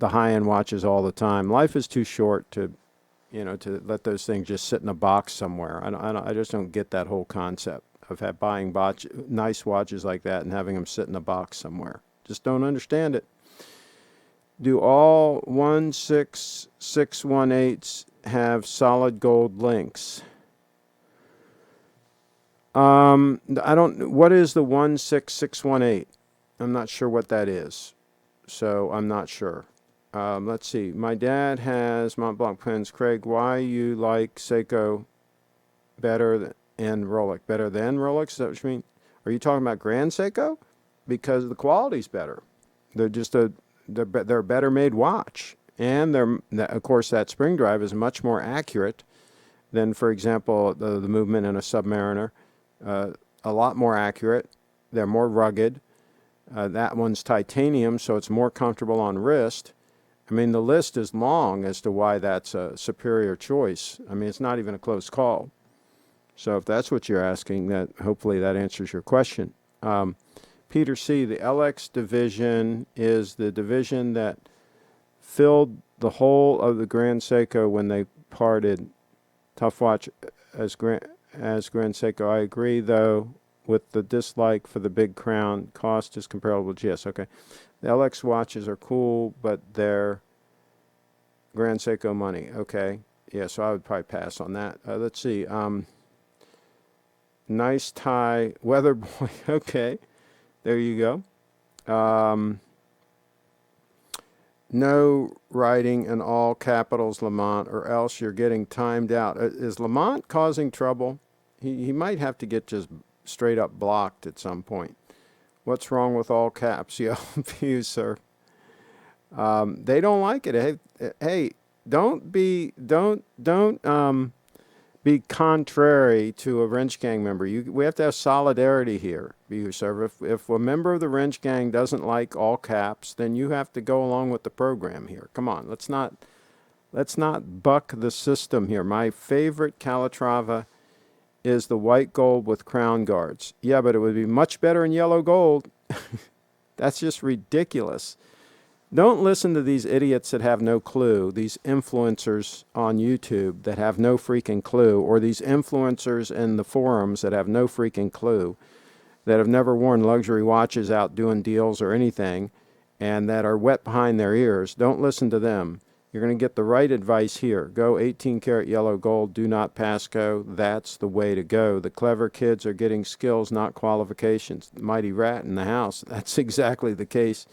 high-end watches all the time. Life is too short to let those things just sit in a box somewhere. I just don't get that whole concept of buying nice watches like that and having them sit in a box somewhere. Just don't understand it. Do all 16618s have solid gold links? What is the 16618? I'm not sure what that is. So I'm not sure. Let's see. My dad has Mont Blanc pens. Craig, why you like Seiko better and Rolex. Better than Rolex? Is that what you mean? Are you talking about Grand Seiko? Because the quality's better. They're just they're a better made watch. And of course, that spring drive is much more accurate than, for example, the movement in a Submariner. A lot more accurate. They're more rugged. That one's titanium, so it's more comfortable on wrist. I mean, the list is long as to why that's a superior choice. I mean, it's not even a close call. So if that's what you're asking, that hopefully that answers your question. Peter C., the LX division is the division that filled the whole of the Grand Seiko when they parted. Tough watch as Grand Seiko. I agree, though, with the dislike for the big crown. Cost is comparable to GS. Okay. The LX watches are cool, but they're Grand Seiko money. Okay. Yeah, so I would probably pass on that. Let's see. Nice tie. Weather boy. Okay. There you go. No writing in all capitals, Lamont, or else you're getting timed out. Is Lamont causing trouble? He might have to get just straight up blocked at some point. What's wrong with all caps? Yeah, you, sir. They don't like it. Hey, don't be contrary to a wrench gang member. We have to have solidarity here, sir. If a member of the wrench gang doesn't like all caps, then you have to go along with the program here. Come on, let's not buck the system here. My favorite Calatrava is the white gold with crown guards. Yeah, but it would be much better in yellow gold. That's just ridiculous. Don't listen to these idiots that have no clue, these influencers on YouTube that have no freaking clue, or these influencers in the forums that have no freaking clue, that have never worn luxury watches out doing deals or anything, and that are wet behind their ears. Don't listen to them. You're going to get the right advice here. Go 18 karat yellow gold, do not pass go. That's the way to go. The clever kids are getting skills, not qualifications. The mighty rat in the house. That's exactly the case.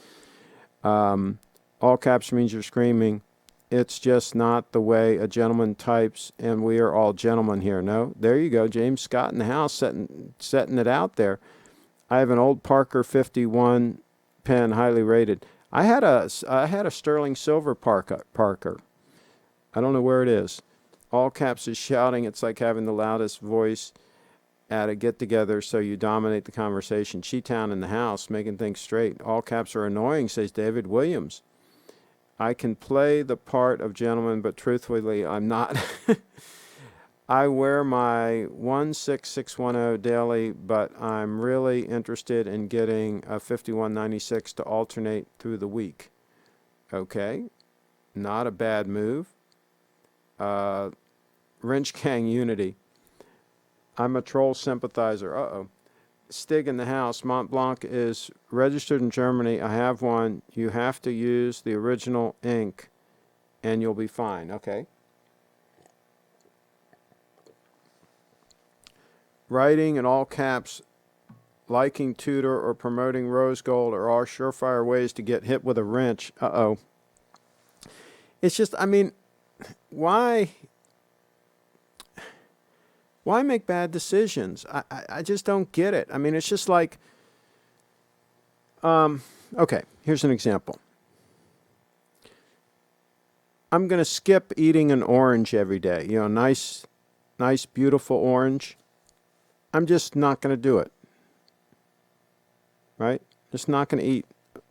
All caps means you're screaming. It's just not the way a gentleman types, and we are all gentlemen here. No, there you go. James Scott in the house setting it out there. I have an old Parker 51 pen, highly rated. I had a sterling silver Parker. I don't know where it is. All caps is shouting. It's like having the loudest voice at a get-together, so you dominate the conversation. She-Town in the house, making things straight. All caps are annoying, says David Williams. I can play the part of gentleman, but truthfully, I'm not. I wear my 16610 daily, but I'm really interested in getting a 5196 to alternate through the week. Okay, not a bad move. Wrench Gang Unity. I'm a troll sympathizer. Uh-oh. Stig in the house. Mont Blanc is registered in Germany. I have one. You have to use the original ink, and you'll be fine. Okay. Writing in all caps, liking Tudor or promoting rose gold are all surefire ways to get hit with a wrench. Uh-oh. It's just, I mean, why make bad decisions? I just don't get it. I mean, it's just like, okay, here's an example. I'm going to skip eating an orange every day. You know, nice, beautiful orange. I'm just not going to do it. Right? Just not going to eat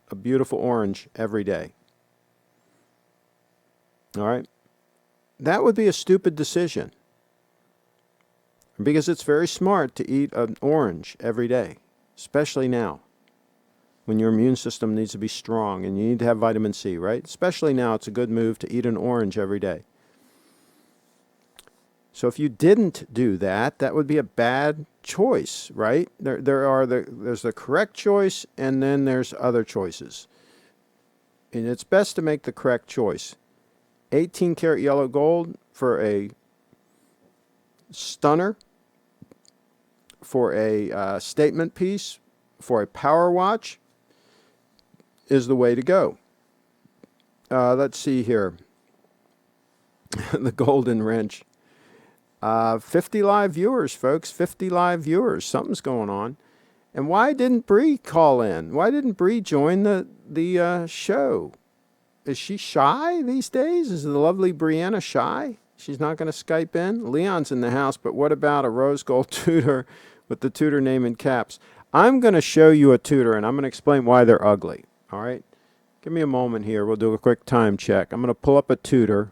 a beautiful orange every day. All right? That would be a stupid decision. Because it's very smart to eat an orange every day, especially now, when your immune system needs to be strong and you need to have vitamin C, right? Especially now, it's a good move to eat an orange every day. So if you didn't do that, that would be a bad choice, right? There's the correct choice, and then there's other choices. And it's best to make the correct choice. 18 karat yellow gold for a stunner, for a statement piece, for a power watch is the way to go. Let's see here. The golden wrench. 50 live viewers, folks. 50 live viewers. Something's going on. And why didn't Bree call in? Why didn't Bree join the show? Is she shy these days? Is the lovely Brianna shy? She's not going to Skype in? Leon's in the house, but what about a rose gold Tudor with the Tudor name in caps? I'm going to show you a Tudor, and I'm going to explain why they're ugly. All right? Give me a moment here. We'll do a quick time check. I'm going to pull up a Tudor.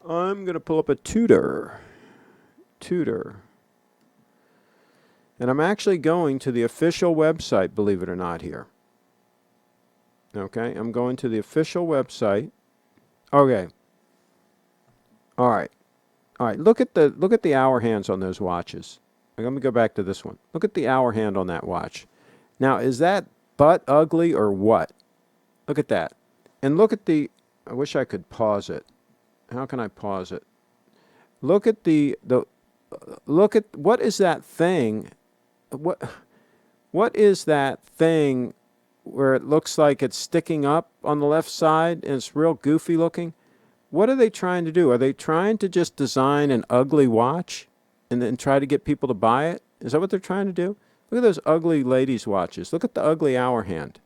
I'm going to pull up a Tudor. And I'm actually going to the official website, believe it or not, here. Okay, I'm going to the official website. Okay. All right. Look at the hour hands on those watches. Let me go back to this one. Look at the hour hand on that watch. Now, is that butt ugly or what? Look at that. And look at the, I wish I could pause it. How can I pause it? Look at look at, what is that thing? What is that thing where it looks like it's sticking up on the left side and it's real goofy looking? What are they trying to do? Are they trying to just design an ugly watch and then try to get people to buy it? Is that what they're trying to do? Look at those ugly ladies' watches. Look at the ugly hour hand.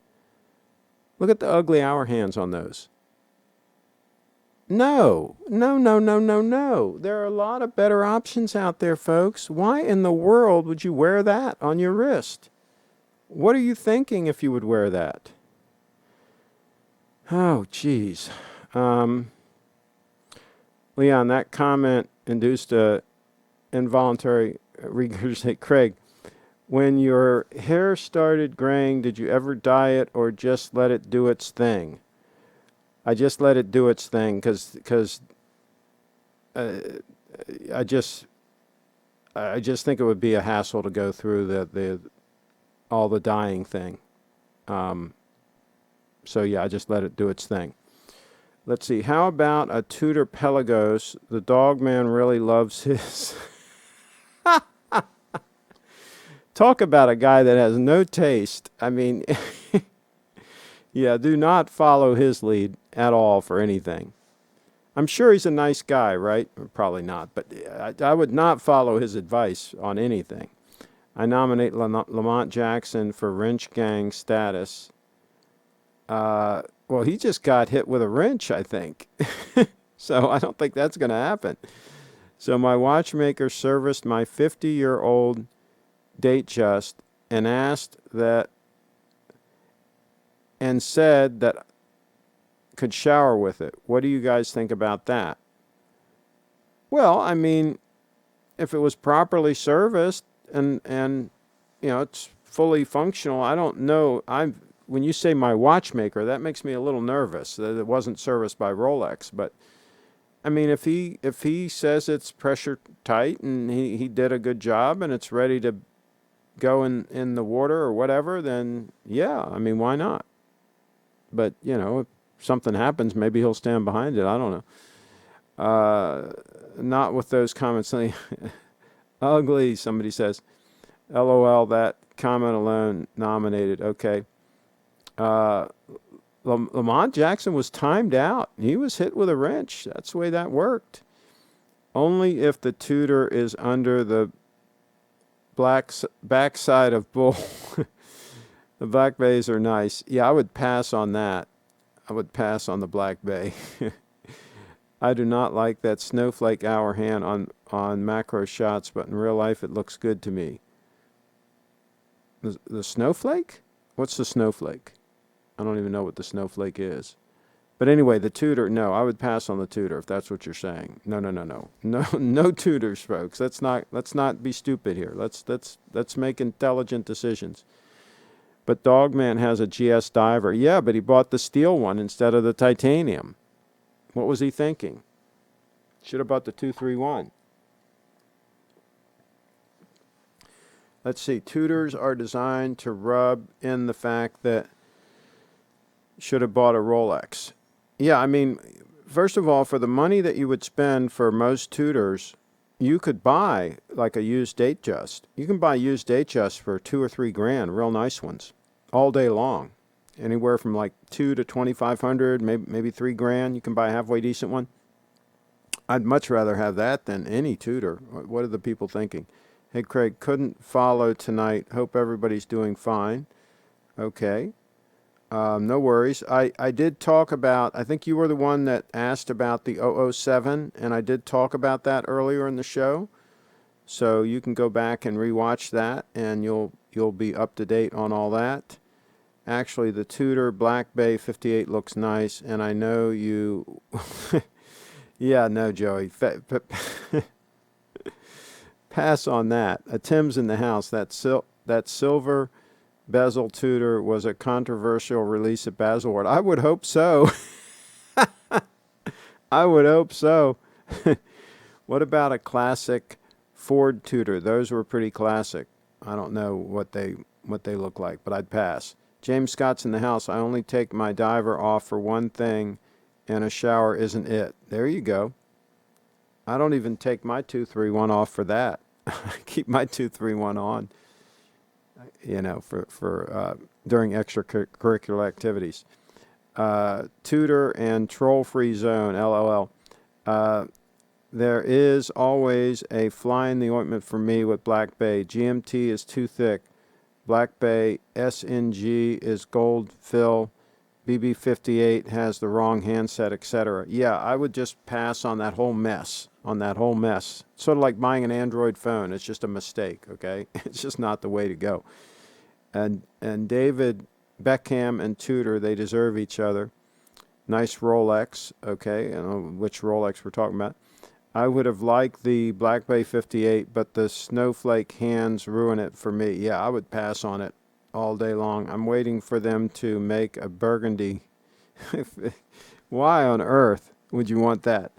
Look at the ugly hour hands on those. No. There are a lot of better options out there, folks. Why in the world would you wear that on your wrist? What are you thinking if you would wear that? Oh, geez. Leon, that comment induced a involuntary regurgitate. Craig, when your hair started graying, did you ever dye it or just let it do its thing? I just let it do its thing because I just think it would be a hassle to go through all the dyeing thing. So yeah, I just let it do its thing. Let's see. How about a Tudor Pelagos? The dog man really loves his. Talk about a guy that has no taste. I mean, yeah, do not follow his lead at all for anything. I'm sure he's a nice guy, right? Probably not, but I would not follow his advice on anything. I nominate Lamont Jackson for wrench gang status. Well, he just got hit with a wrench, I think. So I don't think that's going to happen. So my watchmaker serviced my 50-year-old DATEJUST and said that could shower with it. What do you guys think about that? Well, I mean, if it was properly serviced and it's fully functional, I don't know. When you say my watchmaker, that makes me a little nervous that it wasn't serviced by Rolex. But I mean, if he says it's pressure tight and he did a good job and it's ready to go in the water or whatever, then yeah, I mean, why not? But if something happens, maybe he'll stand behind it. I don't know. Not with those comments. Ugly, somebody says. LOL, that comment alone nominated. Okay. Lamont Jackson was timed out. He was hit with a wrench. That's the way that worked. Only if the Tudor is under the backside of bull. The Black Bays are nice. Yeah, I would pass on that. I would pass on the Black Bay. I do not like that snowflake hour hand on macro shots, but in real life it looks good to me. The snowflake? What's the snowflake? I don't even know what the snowflake is. But anyway, the Tudor, no, I would pass on the Tudor if that's what you're saying. No Tudors, folks. Let's not be stupid here. Let's make intelligent decisions. But Dogman has a GS diver. Yeah, but he bought the steel one instead of the titanium. What was he thinking? Should have bought the 231. Let's see. Tudors are designed to rub in the fact that should have bought a Rolex. Yeah, I mean, first of all, for the money that you would spend for most Tudors, you could buy like a used DATEJUST. You can buy used DATEJUST for $2 or $3 grand, real nice ones, all day long. anywhere from like 2 to 2,500, maybe 3 grand. You can buy a halfway decent one. I'd much rather have that than any Tudor. What are the people thinking? Hey, Craig, couldn't follow tonight. Hope everybody's doing fine. Okay. No worries. I did talk about, I think you were the one that asked about the 007, and I did talk about that earlier in the show. So you can go back and rewatch that, and you'll be up to date on all that. Actually, the Tudor Black Bay 58 looks nice, and I know you... Yeah, no, Joey. Pass on that. Tim's in the house. That silver bezel Tudor was a controversial release at Baselworld. I would hope so. I would hope so. What about a classic Ford Tudor? Those were pretty classic. I don't know what they look like, but I'd pass. James Scott's in the house. I only take my diver off for one thing, and a shower isn't it. There you go. I don't even take my 231 off for that. I keep my 231 on, for during extracurricular activities. Tudor and troll-free zone, LOL. There is always a fly in the ointment for me with Black Bay. GMT is too thick. Black Bay SNG is gold fill. BB58 has the wrong handset, etc. Yeah, I would just pass on that whole mess. Sort of like buying an Android phone. It's just a mistake, okay? It's just not the way to go. And David Beckham and Tudor, they deserve each other. Nice Rolex, okay? I don't know which Rolex we're talking about. I would have liked the Black Bay 58, but the snowflake hands ruin it for me. Yeah, I would pass on it all day long. I'm waiting for them to make a burgundy. Why on earth would you want that?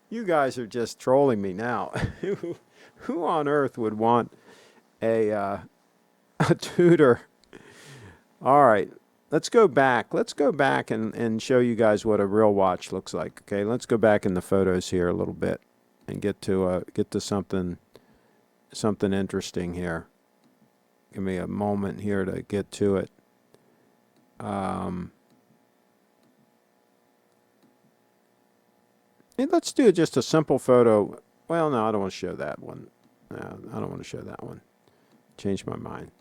You guys are just trolling me now. Who on earth would want a Tudor? All right, let's go back. Let's go back and show you guys what a real watch looks like. Okay, let's go back in the photos here a little bit and get to something interesting here. Give me a moment here to get to it. And let's do just a simple photo. Well, no, I don't want to show that one. No, I don't want to show that one. Changed my mind.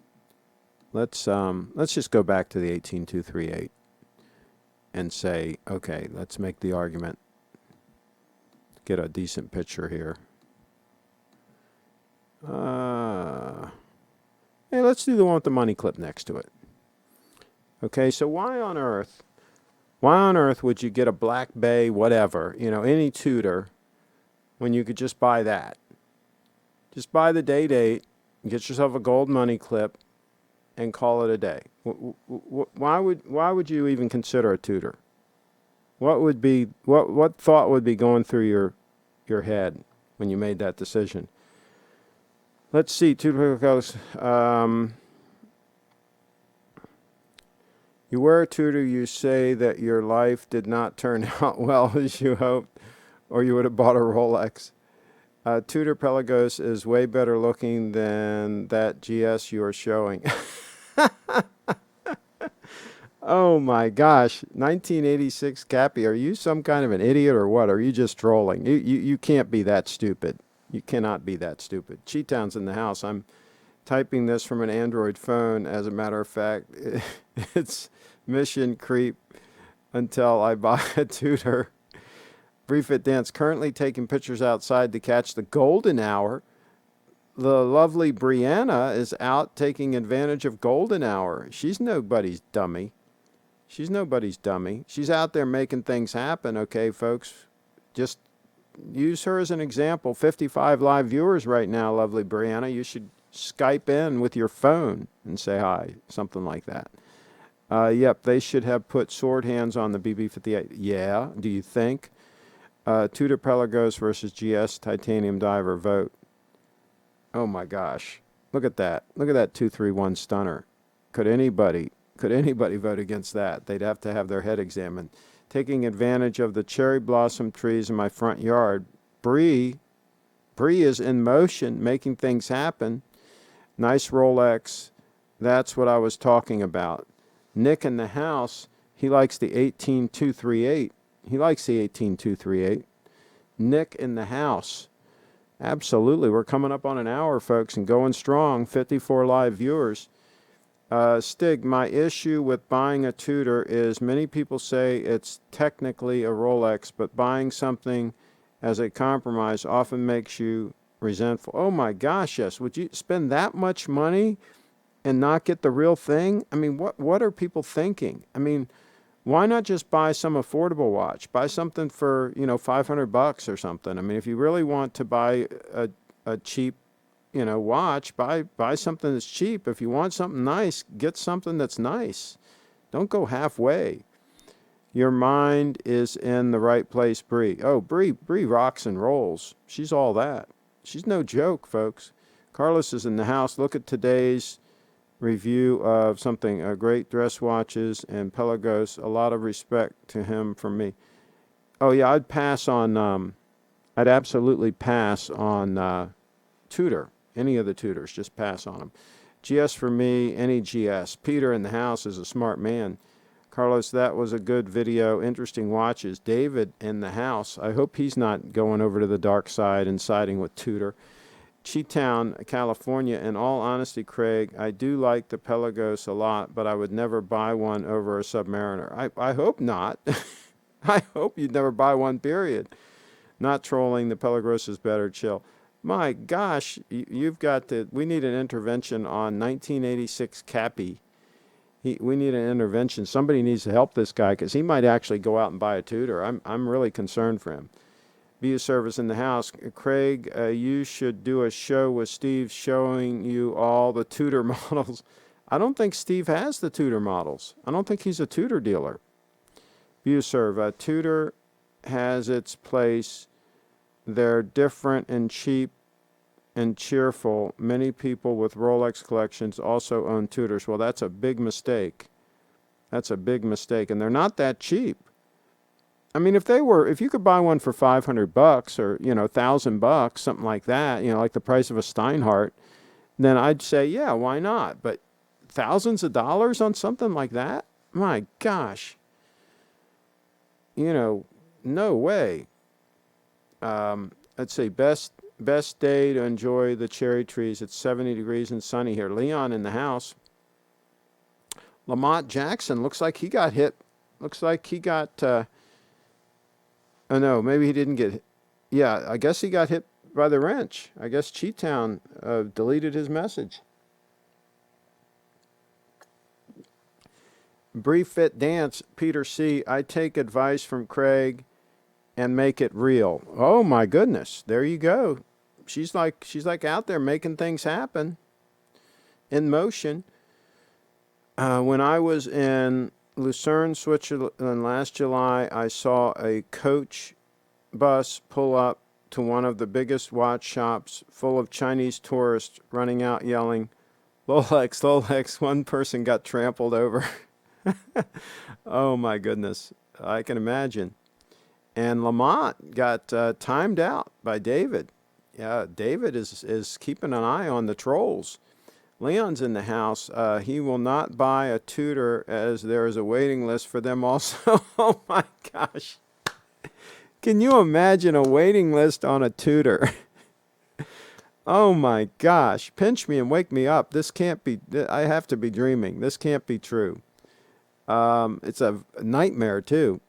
Let's just go back to the 18238 and say, okay, let's make the argument. Get a decent picture here. Hey, let's do the one with the money clip next to it. Okay, so why on earth would you get a Black Bay, whatever, any Tudor, when you could just buy that? Just buy the day-date, get yourself a gold money clip, and call it a day. Why would you even consider a Tudor? What thought would be going through your head when you made that decision? Let's see, Tudor goes. You wear a Tudor, you say that your life did not turn out well as you hoped, or you would have bought a Rolex. Tudor Pelagos is way better looking than that GS you are showing. Oh my gosh, 1986 Cappy, are you some kind of an idiot or what? Are you just trolling? You can't be that stupid. You cannot be that stupid. Cheetown's in the house. I'm typing this from an Android phone. As a matter of fact, it's mission creep until I buy a Tudor. Briefit Dance, currently taking pictures outside to catch the golden hour. The lovely Brianna is out taking advantage of golden hour. She's nobody's dummy. She's out there making things happen, okay, folks? Just use her as an example. 55 live viewers right now, lovely Brianna. You should Skype in with your phone and say hi, something like that. Yep, they should have put sword hands on the BB58. Yeah, do you think? Tudor Pelagos versus GS Titanium Diver vote. Oh my gosh. Look at that. Look at that 231 stunner. Could anybody vote against that? They'd have to have their head examined. Taking advantage of the cherry blossom trees in my front yard. Bree is in motion, making things happen. Nice Rolex. That's what I was talking about. Nick in the house, he likes the 18238. He likes the 18238. Nick in the house. Absolutely. We're coming up on an hour, folks, and going strong. 54 live viewers. Stig, my issue with buying a Tudor is many people say it's technically a Rolex, but buying something as a compromise often makes you resentful. Oh my gosh, yes. Would you spend that much money and not get the real thing? I mean, what are people thinking? I mean, why not just buy some affordable watch? Buy something for, $500 or something. I mean, if you really want to buy a cheap, watch, buy something that's cheap. If you want something nice, get something that's nice. Don't go halfway. Your mind is in the right place, Bree. Oh, Bree rocks and rolls. She's all that. She's no joke, folks. Carlos is in the house. Look at today's review of something, great dress watches and Pelagos. A lot of respect to him from me. Oh yeah, I'd absolutely pass on Tudor. Any of the Tudors, just pass on them. GS for me, any GS. Peter in the house is a smart man. Carlos, that was a good video. Interesting watches. David in the house. I hope he's not going over to the dark side and siding with Tudor. Cheetown, California. In all honesty, Craig, I do like the Pelagos a lot, but I would never buy one over a Submariner. I hope not. I hope you'd never buy one, period. Not trolling. The Pelagos is better. Chill. My gosh, you've got to. We need an intervention on 1986 Cappy. We need an intervention. Somebody needs to help this guy because he might actually go out and buy a Tudor. I'm really concerned for him. View service in the house. Craig, you should do a show with Steve showing you all the Tudor models. I don't think Steve has the Tudor models. I don't think he's a Tudor dealer. View serve. Tudor has its place. They're different and cheap and cheerful. Many people with Rolex collections also own Tudors. Well, that's a big mistake. That's a big mistake. And they're not that cheap. I mean, if you could buy one for $500 or, $1,000, something like that, like the price of a Steinhardt, then I'd say, yeah, why not? But thousands of dollars on something like that? My gosh. No way. Let's see, best day to enjoy the cherry trees. It's 70 degrees and sunny here. Leon in the house. Lamont Jackson, looks like he got hit. Looks like he got, oh no, maybe he didn't get hit. Yeah, I guess he got hit by the wrench. I guess Cheetown deleted his message. Brief Fit Dance, Peter C. I take advice from Craig and make it real. Oh my goodness, there you go. She's like out there making things happen in motion. When I was in Lucerne, Switzerland last July, I saw a coach bus pull up to one of the biggest watch shops full of Chinese tourists running out yelling, Rolex, Rolex. One person got trampled over. Oh my goodness, I can imagine. And Lamont got timed out by David. Yeah, David is keeping an eye on the trolls. Leon's in the house. He will not buy a Tudor as there is a waiting list for them also. Oh my gosh. Can you imagine a waiting list on a Tudor? Oh my gosh. Pinch me and wake me up. This can't be, I have to be dreaming. This can't be true. It's a nightmare too.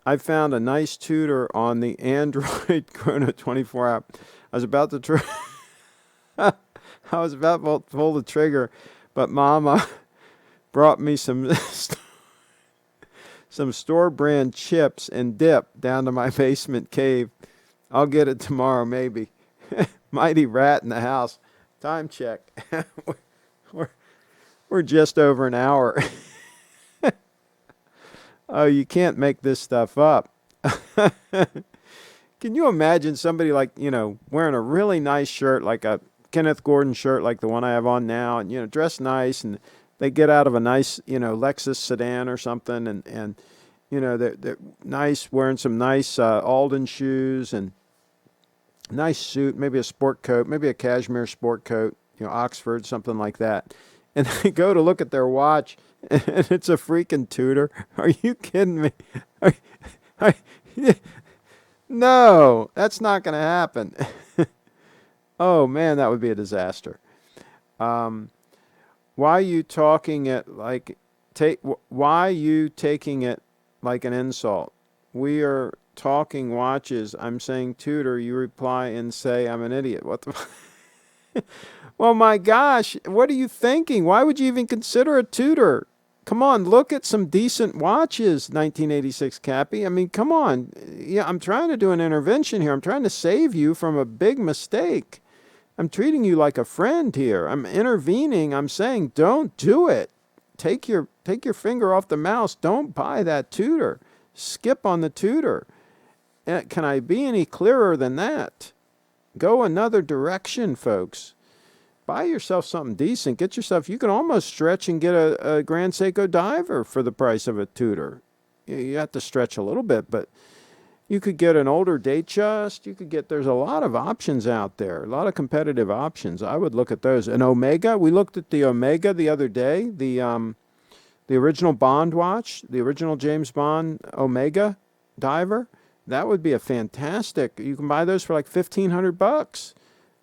I found a nice Tudor on the Android Chrono 24 app. I was about to pull the trigger, but Mama brought me some store brand chips and dip down to my basement cave. I'll get it tomorrow, maybe. Mighty rat in the house. Time check. We're just over an hour. Oh, you can't make this stuff up. Can you imagine somebody wearing a really nice shirt, like a Kenneth Gordon shirt like the one I have on now, and, dressed nice, and they get out of a nice, Lexus sedan or something, and they're nice, wearing some nice Alden shoes and nice suit, maybe a sport coat, maybe a cashmere sport coat, Oxford, something like that. and they go to look at their watch, and it's a freaking Tudor. Are you kidding me? Are, no, that's not going to happen. Oh man, that would be a disaster. Why are you talking it like why are you taking it like an insult? We are talking watches. I'm saying Tudor. You reply and say I'm an idiot. What the? Well, my gosh, what are you thinking? Why would you even consider a Tudor? Come on, look at some decent watches, 1986 Cappy. I mean, come on. Yeah, I'm trying to do an intervention here. I'm trying to save you from a big mistake. I'm treating you like a friend here. I'm intervening. I'm saying don't do it. Take your finger off the mouse. Don't buy that Tudor. Skip on the Tudor. Can I be any clearer than that? Go another direction, folks. Buy yourself something decent. Get yourself, you can almost stretch and get a Grand Seiko diver for the price of a Tudor. You have to stretch a little bit, but you could get an older DATEJUST. You could get, there's a lot of options out there, a lot of competitive options. I would look at those. An Omega, we looked at the Omega the other day, the original Bond watch, the original James Bond Omega diver. That would be a fantastic, you can buy those for like $1,500.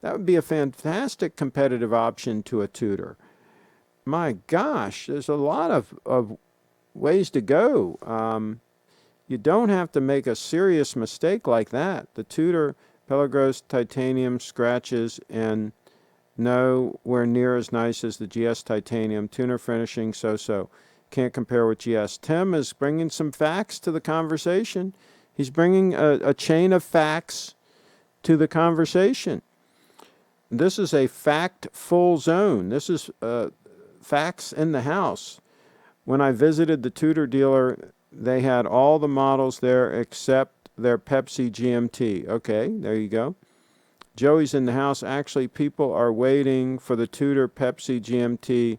That would be a fantastic competitive option to a Tudor. My gosh, there's a lot of ways to go. You don't have to make a serious mistake like that. The Tudor Pelagros titanium scratches and nowhere near as nice as the GS titanium. Tuner finishing so-so. Can't compare with GS. Tim is bringing some facts to the conversation. He's bringing a chain of facts to the conversation. This is a fact-full zone. This is facts in the house. When I visited the Tudor dealer, they had all the models there except their Pepsi GMT. Okay, there you go. Joey's in the house. Actually, people are waiting for the Tudor Pepsi GMT,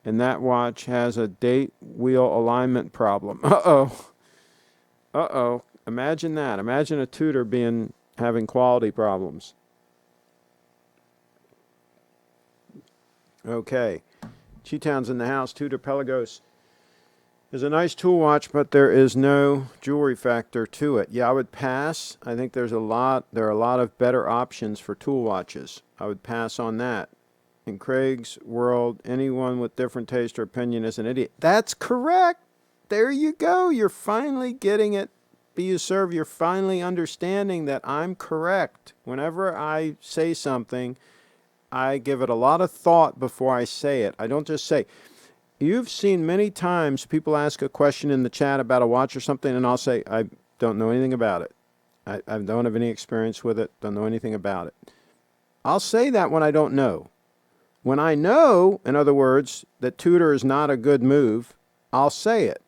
and that watch has a date wheel alignment problem. Uh-oh. Uh-oh. Imagine that. Imagine a Tudor having quality problems. Okay. Cheetown's in the house. Tudor Pelagos is a nice tool watch, but there is no jewelry factor to it. Yeah, I would pass. I think there are a lot of better options for tool watches. I would pass on that. In Craig's world, anyone with different taste or opinion is an idiot. That's correct. There you go. You're finally getting it. Be you serve. You're finally understanding that I'm correct. Whenever I say something, I give it a lot of thought before I say it. I don't just say. You've seen many times people ask a question in the chat about a watch or something, and I'll say, I don't know anything about it. I don't have any experience with it. Don't know anything about it. I'll say that when I don't know. When I know, in other words, that Tudor is not a good move, I'll say it.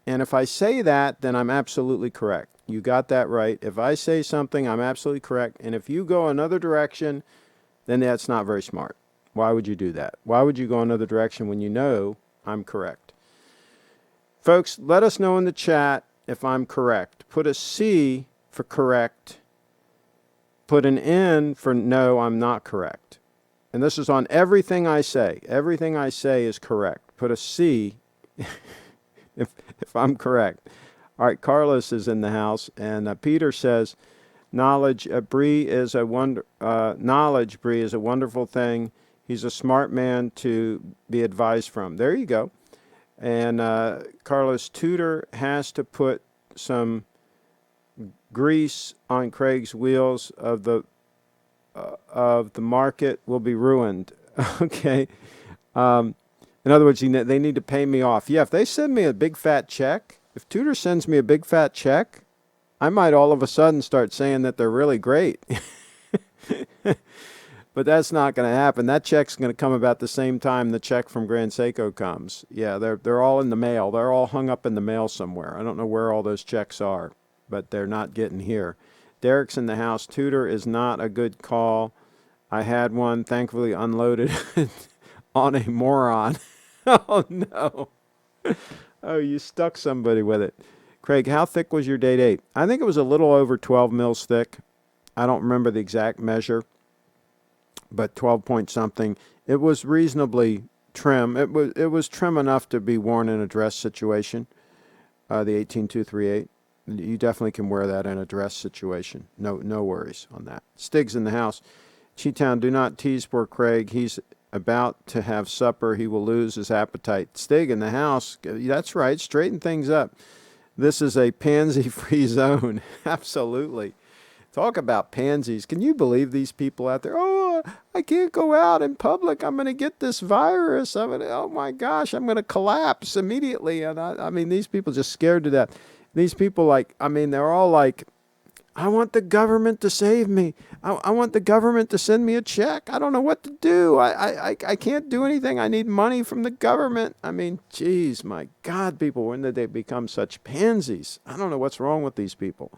And if I say that, then I'm absolutely correct. You got that right. If I say something, I'm absolutely correct. And if you go another direction, then that's not very smart. Why would you do that? Why would you go another direction when you know I'm correct? Folks, let us know in the chat if I'm correct. Put a C for correct. Put an N for no, I'm not correct. And this is on everything I say. Everything I say is correct. Put a C if I'm correct. All right, Carlos is in the house, and Peter says, knowledge, Bree is a wonderful thing. He's a smart man to be advised from. There you go. And Carlos, Tudor has to put some grease on Craig's wheels of the market will be ruined. Okay. In other words, they need to pay me off. Yeah, if they send me a big fat check, if Tudor sends me a big fat check, I might all of a sudden start saying that they're really great. But that's not going to happen. That check's going to come about the same time the check from Grand Seiko comes. Yeah, they're all in the mail. They're all hung up in the mail somewhere. I don't know where all those checks are, but they're not getting here. Derek's in the house. Tudor is not a good call. I had one, thankfully unloaded on a moron. Oh, no. Oh, you stuck somebody with it. Craig, how thick was your DATE-8? I think it was a little over 12 mils thick. I don't remember the exact measure, but 12 point something. It was reasonably trim. It was trim enough to be worn in a dress situation. The 18238. You definitely can wear that in a dress situation. No worries on that. Stig's in the house. Cheetown, do not tease poor Craig. He's about to have supper. He will lose his appetite. Stig in the house. That's right. Straighten things up. This is a pansy-free zone. Absolutely. Talk about pansies. Can you believe these people out there? Oh, I can't go out in public. I'm going to get this virus. Oh my gosh, I'm going to collapse immediately. And I mean, these people just scared to death. These people they're all like, I want the government to save me. I want the government to send me a check. I don't know what to do. I can't do anything. I need money from the government. I mean, geez, my God, people, when did they become such pansies? I don't know what's wrong with these people.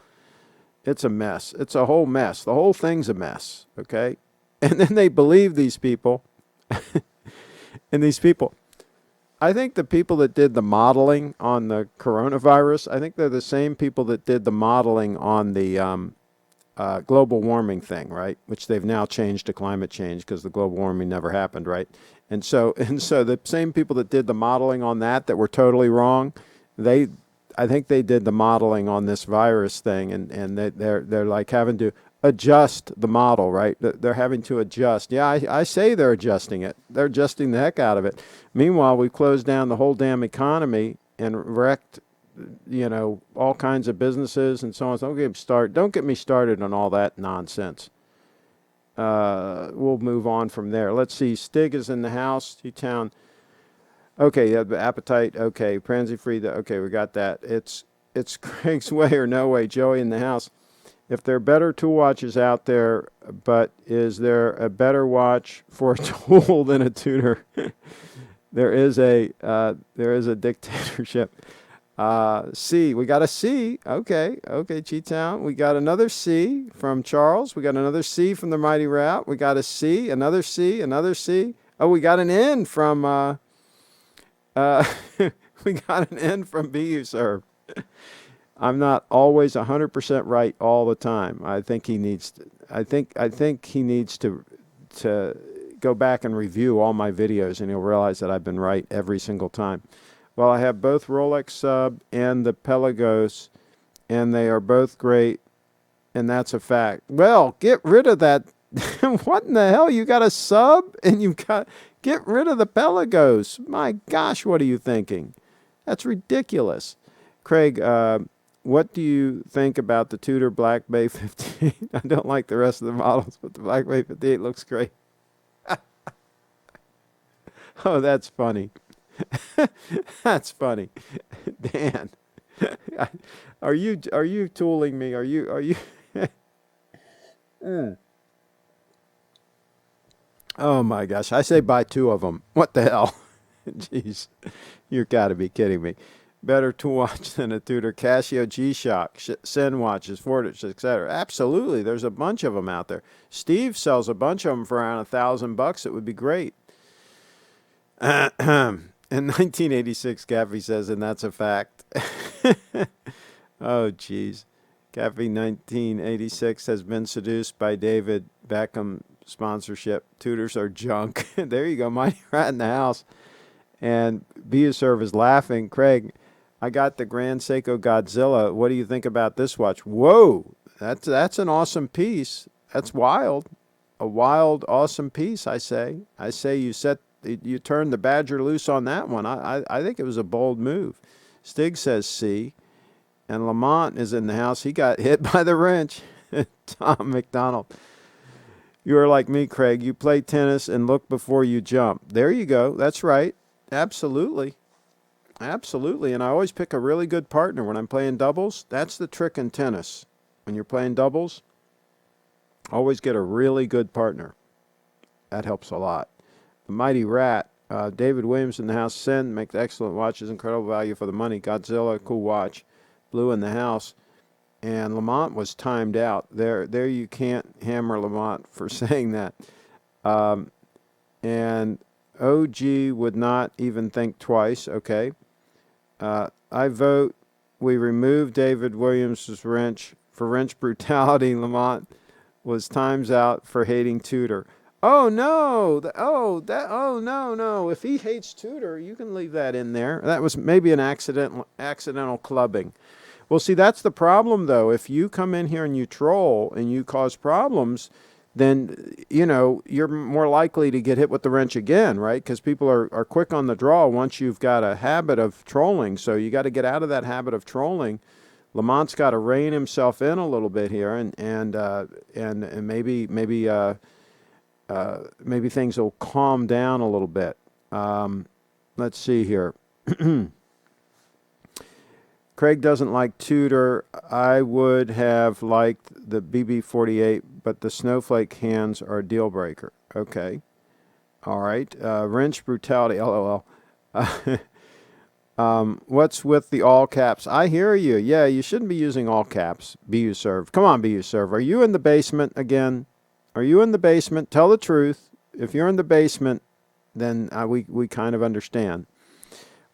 It's a mess. It's a whole mess. The whole thing's a mess, okay? And then they believe these people. And these people, I think the people that did the modeling on the coronavirus, I think they're the same people that did the modeling on the global warming thing, right? Which they've now changed to climate change because the global warming never happened, right? And so the same people that did the modeling on that were totally wrong, I think they did the modeling on this virus thing, and they're like having to adjust the model, right? They're having to adjust. Yeah, I say they're adjusting it. They're adjusting the heck out of it. Meanwhile, we've closed down the whole damn economy and wrecked, all kinds of businesses and so on. So don't get me started on all that nonsense. We'll move on from there. Let's see. Stig is in the house. T-Town. Okay, yeah, the appetite. Okay, pansy free. Okay, we got that. It's Craig's way or no way. Joey in the house. If there are better tool watches out there, but is there a better watch for a tool than a Tudor? There is a dictatorship. C. We got a C. Okay, Cheetown. We got another C from Charles. We got another C from the Mighty Rat. We got a C. Another C. Another C. Oh, we got an N from. We got an N from BU Serve. I'm not always 100% right all the time. I think he needs to go back and review all my videos, and he'll realize that I've been right every single time. Well, I have both Rolex Sub and the Pelagos, and they are both great, and that's a fact. Well, get rid of that. What in the hell? You got a Sub and you got... Get rid of the Pelagos. My gosh, what are you thinking? That's ridiculous. Craig, what do you think about the Tudor Black Bay 58? I don't like the rest of the models, but the Black Bay 58 looks great. Oh, that's funny. That's funny. Dan, are you tooling me? Are you? Oh my gosh, I say buy two of them. What the hell? Jeez, you got to be kidding me. Better to watch than a Tudor. Casio G-Shock, Sen watches, Fortich, etc. Absolutely, there's a bunch of them out there. Steve sells a bunch of them for around $1,000. It would be great. In 1986, Gaffy says, and that's a fact. Oh, jeez. Gaffy 1986 has been seduced by David Beckham sponsorship. Tudors are junk. There you go, Mighty Rat in the house. And Bioserve is laughing. Craig, I got the Grand Seiko Godzilla. What do you think about this watch? Whoa, that's an awesome piece. That's wild. A wild, awesome piece, I say. I say you turned the badger loose on that one. I think it was a bold move. Stig says C. And Lamont is in the house. He got hit by the wrench. Tom McDonald. You are like me, Craig. You play tennis and look before you jump. There you go. That's right. Absolutely. Absolutely. And I always pick a really good partner when I'm playing doubles. That's the trick in tennis. When you're playing doubles, always get a really good partner. That helps a lot. The Mighty Rat. David Williams in the house. Sen makes excellent watches. Incredible value for the money. Godzilla, cool watch. Blue in the house. And Lamont was timed out. There you can't hammer Lamont for saying that. And OG would not even think twice. Okay. I vote we remove David Williams' wrench for wrench brutality. Lamont was times out for hating Tudor. Oh no! Oh no, no! If he hates Tudor, you can leave that in there. That was maybe an accidental clubbing. Well, see, that's the problem, though. If you come in here and you troll and you cause problems, then you're more likely to get hit with the wrench again, right? Because people are quick on the draw once you've got a habit of trolling. So you got to get out of that habit of trolling. Lamont's got to rein himself in a little bit here, and maybe things will calm down a little bit. Let's see here. Craig doesn't like Tudor. I would have liked the BB-48, but the snowflake hands are a deal breaker. Okay. All right. Wrench brutality, LOL. What's with the all caps? I hear you. Yeah, you shouldn't be using all caps. BU Serve. Come on, BU Serve. Are you in the basement again? Are you in the basement? Tell the truth. If you're in the basement, then we kind of understand.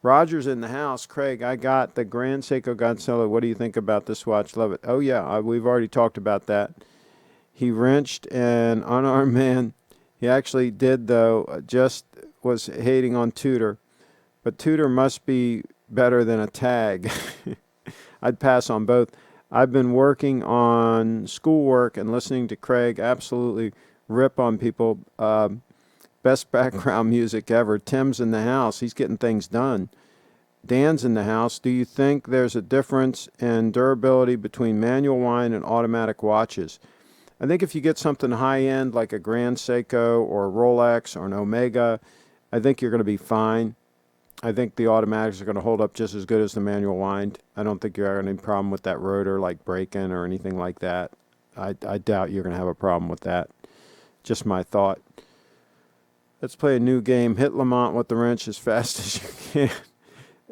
Roger's in the house. Craig, I got the Grand Seiko Godzilla. What do you think about this watch? Love it. Oh, yeah, we've already talked about that. He wrenched an unarmed man. He actually did, though, just was hating on Tudor. But Tudor must be better than a tag. I'd pass on both. I've been working on schoolwork and listening to Craig absolutely rip on people. Best background music ever. Tim's in the house. He's getting things done. Dan's in the house. Do you think there's a difference in durability between manual wind and automatic watches? I think if you get something high-end like a Grand Seiko or a Rolex or an Omega, I think you're going to be fine. I think the automatics are going to hold up just as good as the manual wind. I don't think you're having any problem with that rotor like breaking or anything like that. I doubt you're going to have a problem with that. Just my thought. Let's play a new game. Hit Lamont with the wrench as fast as you can.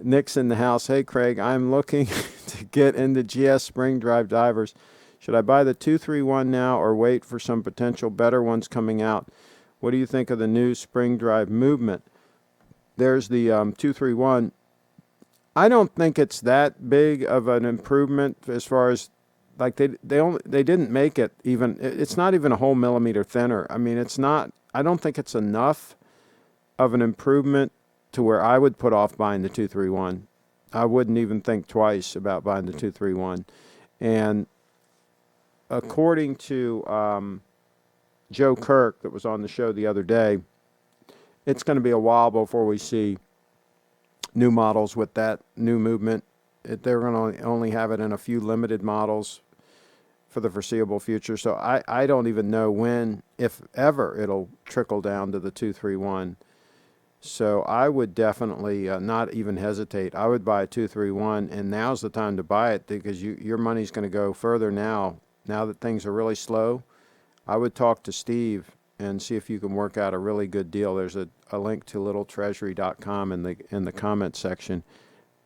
Nick's in the house. Hey, Craig, I'm looking to get into GS spring drive divers. Should I buy the 231 now or wait for some potential better ones coming out? What do you think of the new spring drive movement? There's the 231. I don't think it's that big of an improvement as far as like they didn't make it even. It's not even a whole millimeter thinner. I mean, it's not. I don't think it's enough of an improvement to where I would put off buying the 231. I wouldn't even think twice about buying the 231. And according to Joe Kirk, that was on the show the other day, it's going to be a while before we see new models with that new movement. They're going to only have it in a few limited models for the foreseeable future. So I don't even know when, if ever, it'll trickle down to the 231. So I would definitely not even hesitate. I would buy a 231, and now's the time to buy it because your money's going to go further now that things are really slow. I would talk to Steve and see if you can work out a really good deal. There's a link to littletreasury.com in the comment section.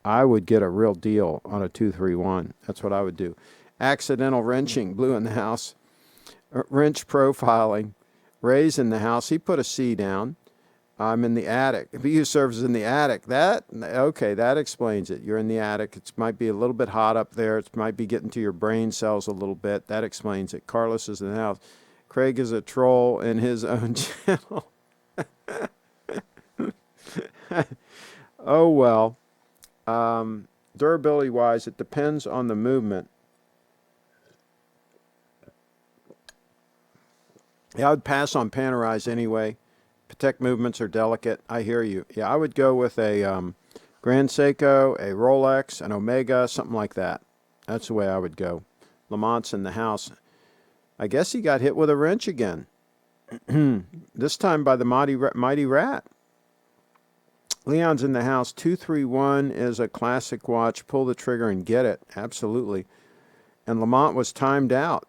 I would get a real deal on a 231. That's what I would do. Accidental wrenching, Blue in the house. Wrench profiling. Ray's in the house. He put a C down. I'm in the attic. BU serves in the attic. Okay, that explains it. You're in the attic. It might be a little bit hot up there. It might be getting to your brain cells a little bit. That explains it. Carlos is in the house. Craig is a troll in his own channel. Oh, well. Durability-wise, it depends on the movement. Yeah, I would pass on Panerai anyway. Patek movements are delicate. I hear you. Yeah, I would go with a Grand Seiko, a Rolex, an Omega, something like that. That's the way I would go. Lamont's in the house. I guess he got hit with a wrench again. This time by the Mighty Rat. Leon's in the house. 231 is a classic watch. Pull the trigger and get it. Absolutely. And Lamont was timed out.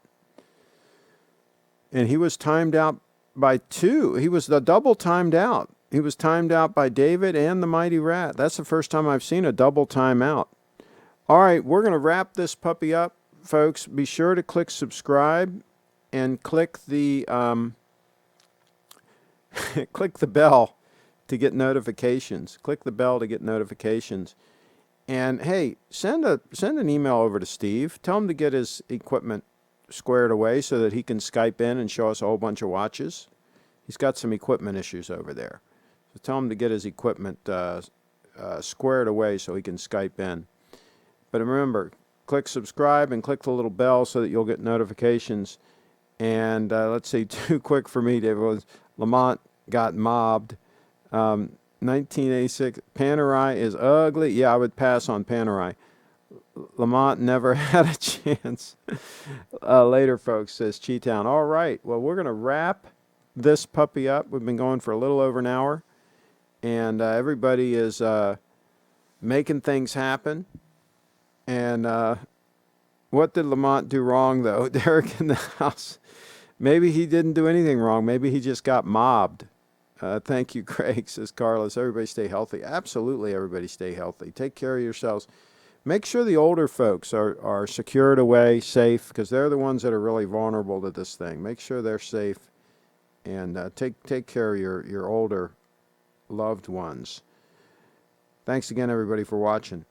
And he was timed out by two. He was the double timed out. He was timed out by David and the Mighty Rat. That's the first time I've seen a double timeout. All right, we're going to wrap this puppy up, folks. Be sure to click subscribe and click the click the bell to get notifications. Click the bell to get notifications. And hey, send an email over to Steve. Tell him to get his equipment squared away so that he can Skype in and show us a whole bunch of watches. He's got some equipment issues over there. So tell him to get his equipment squared away so he can Skype in. But remember, click subscribe and click the little bell so that you'll get notifications. And let's see, too quick for me, David, was Lamont got mobbed. 1986, Panerai is ugly. Yeah, I would pass on Panerai. Lamont never had a chance. Later, folks, says Cheetown. All right, well, we're going to wrap this puppy up. We've been going for a little over an hour. And everybody is making things happen. And what did Lamont do wrong, though? Derek in the house. Maybe he didn't do anything wrong. Maybe he just got mobbed. Thank you, Craig, says Carlos. Everybody stay healthy. Absolutely, everybody stay healthy. Take care of yourselves. Make sure the older folks are secured away, safe, because they're the ones that are really vulnerable to this thing. Make sure they're safe, and take care of your older loved ones. Thanks again, everybody, for watching.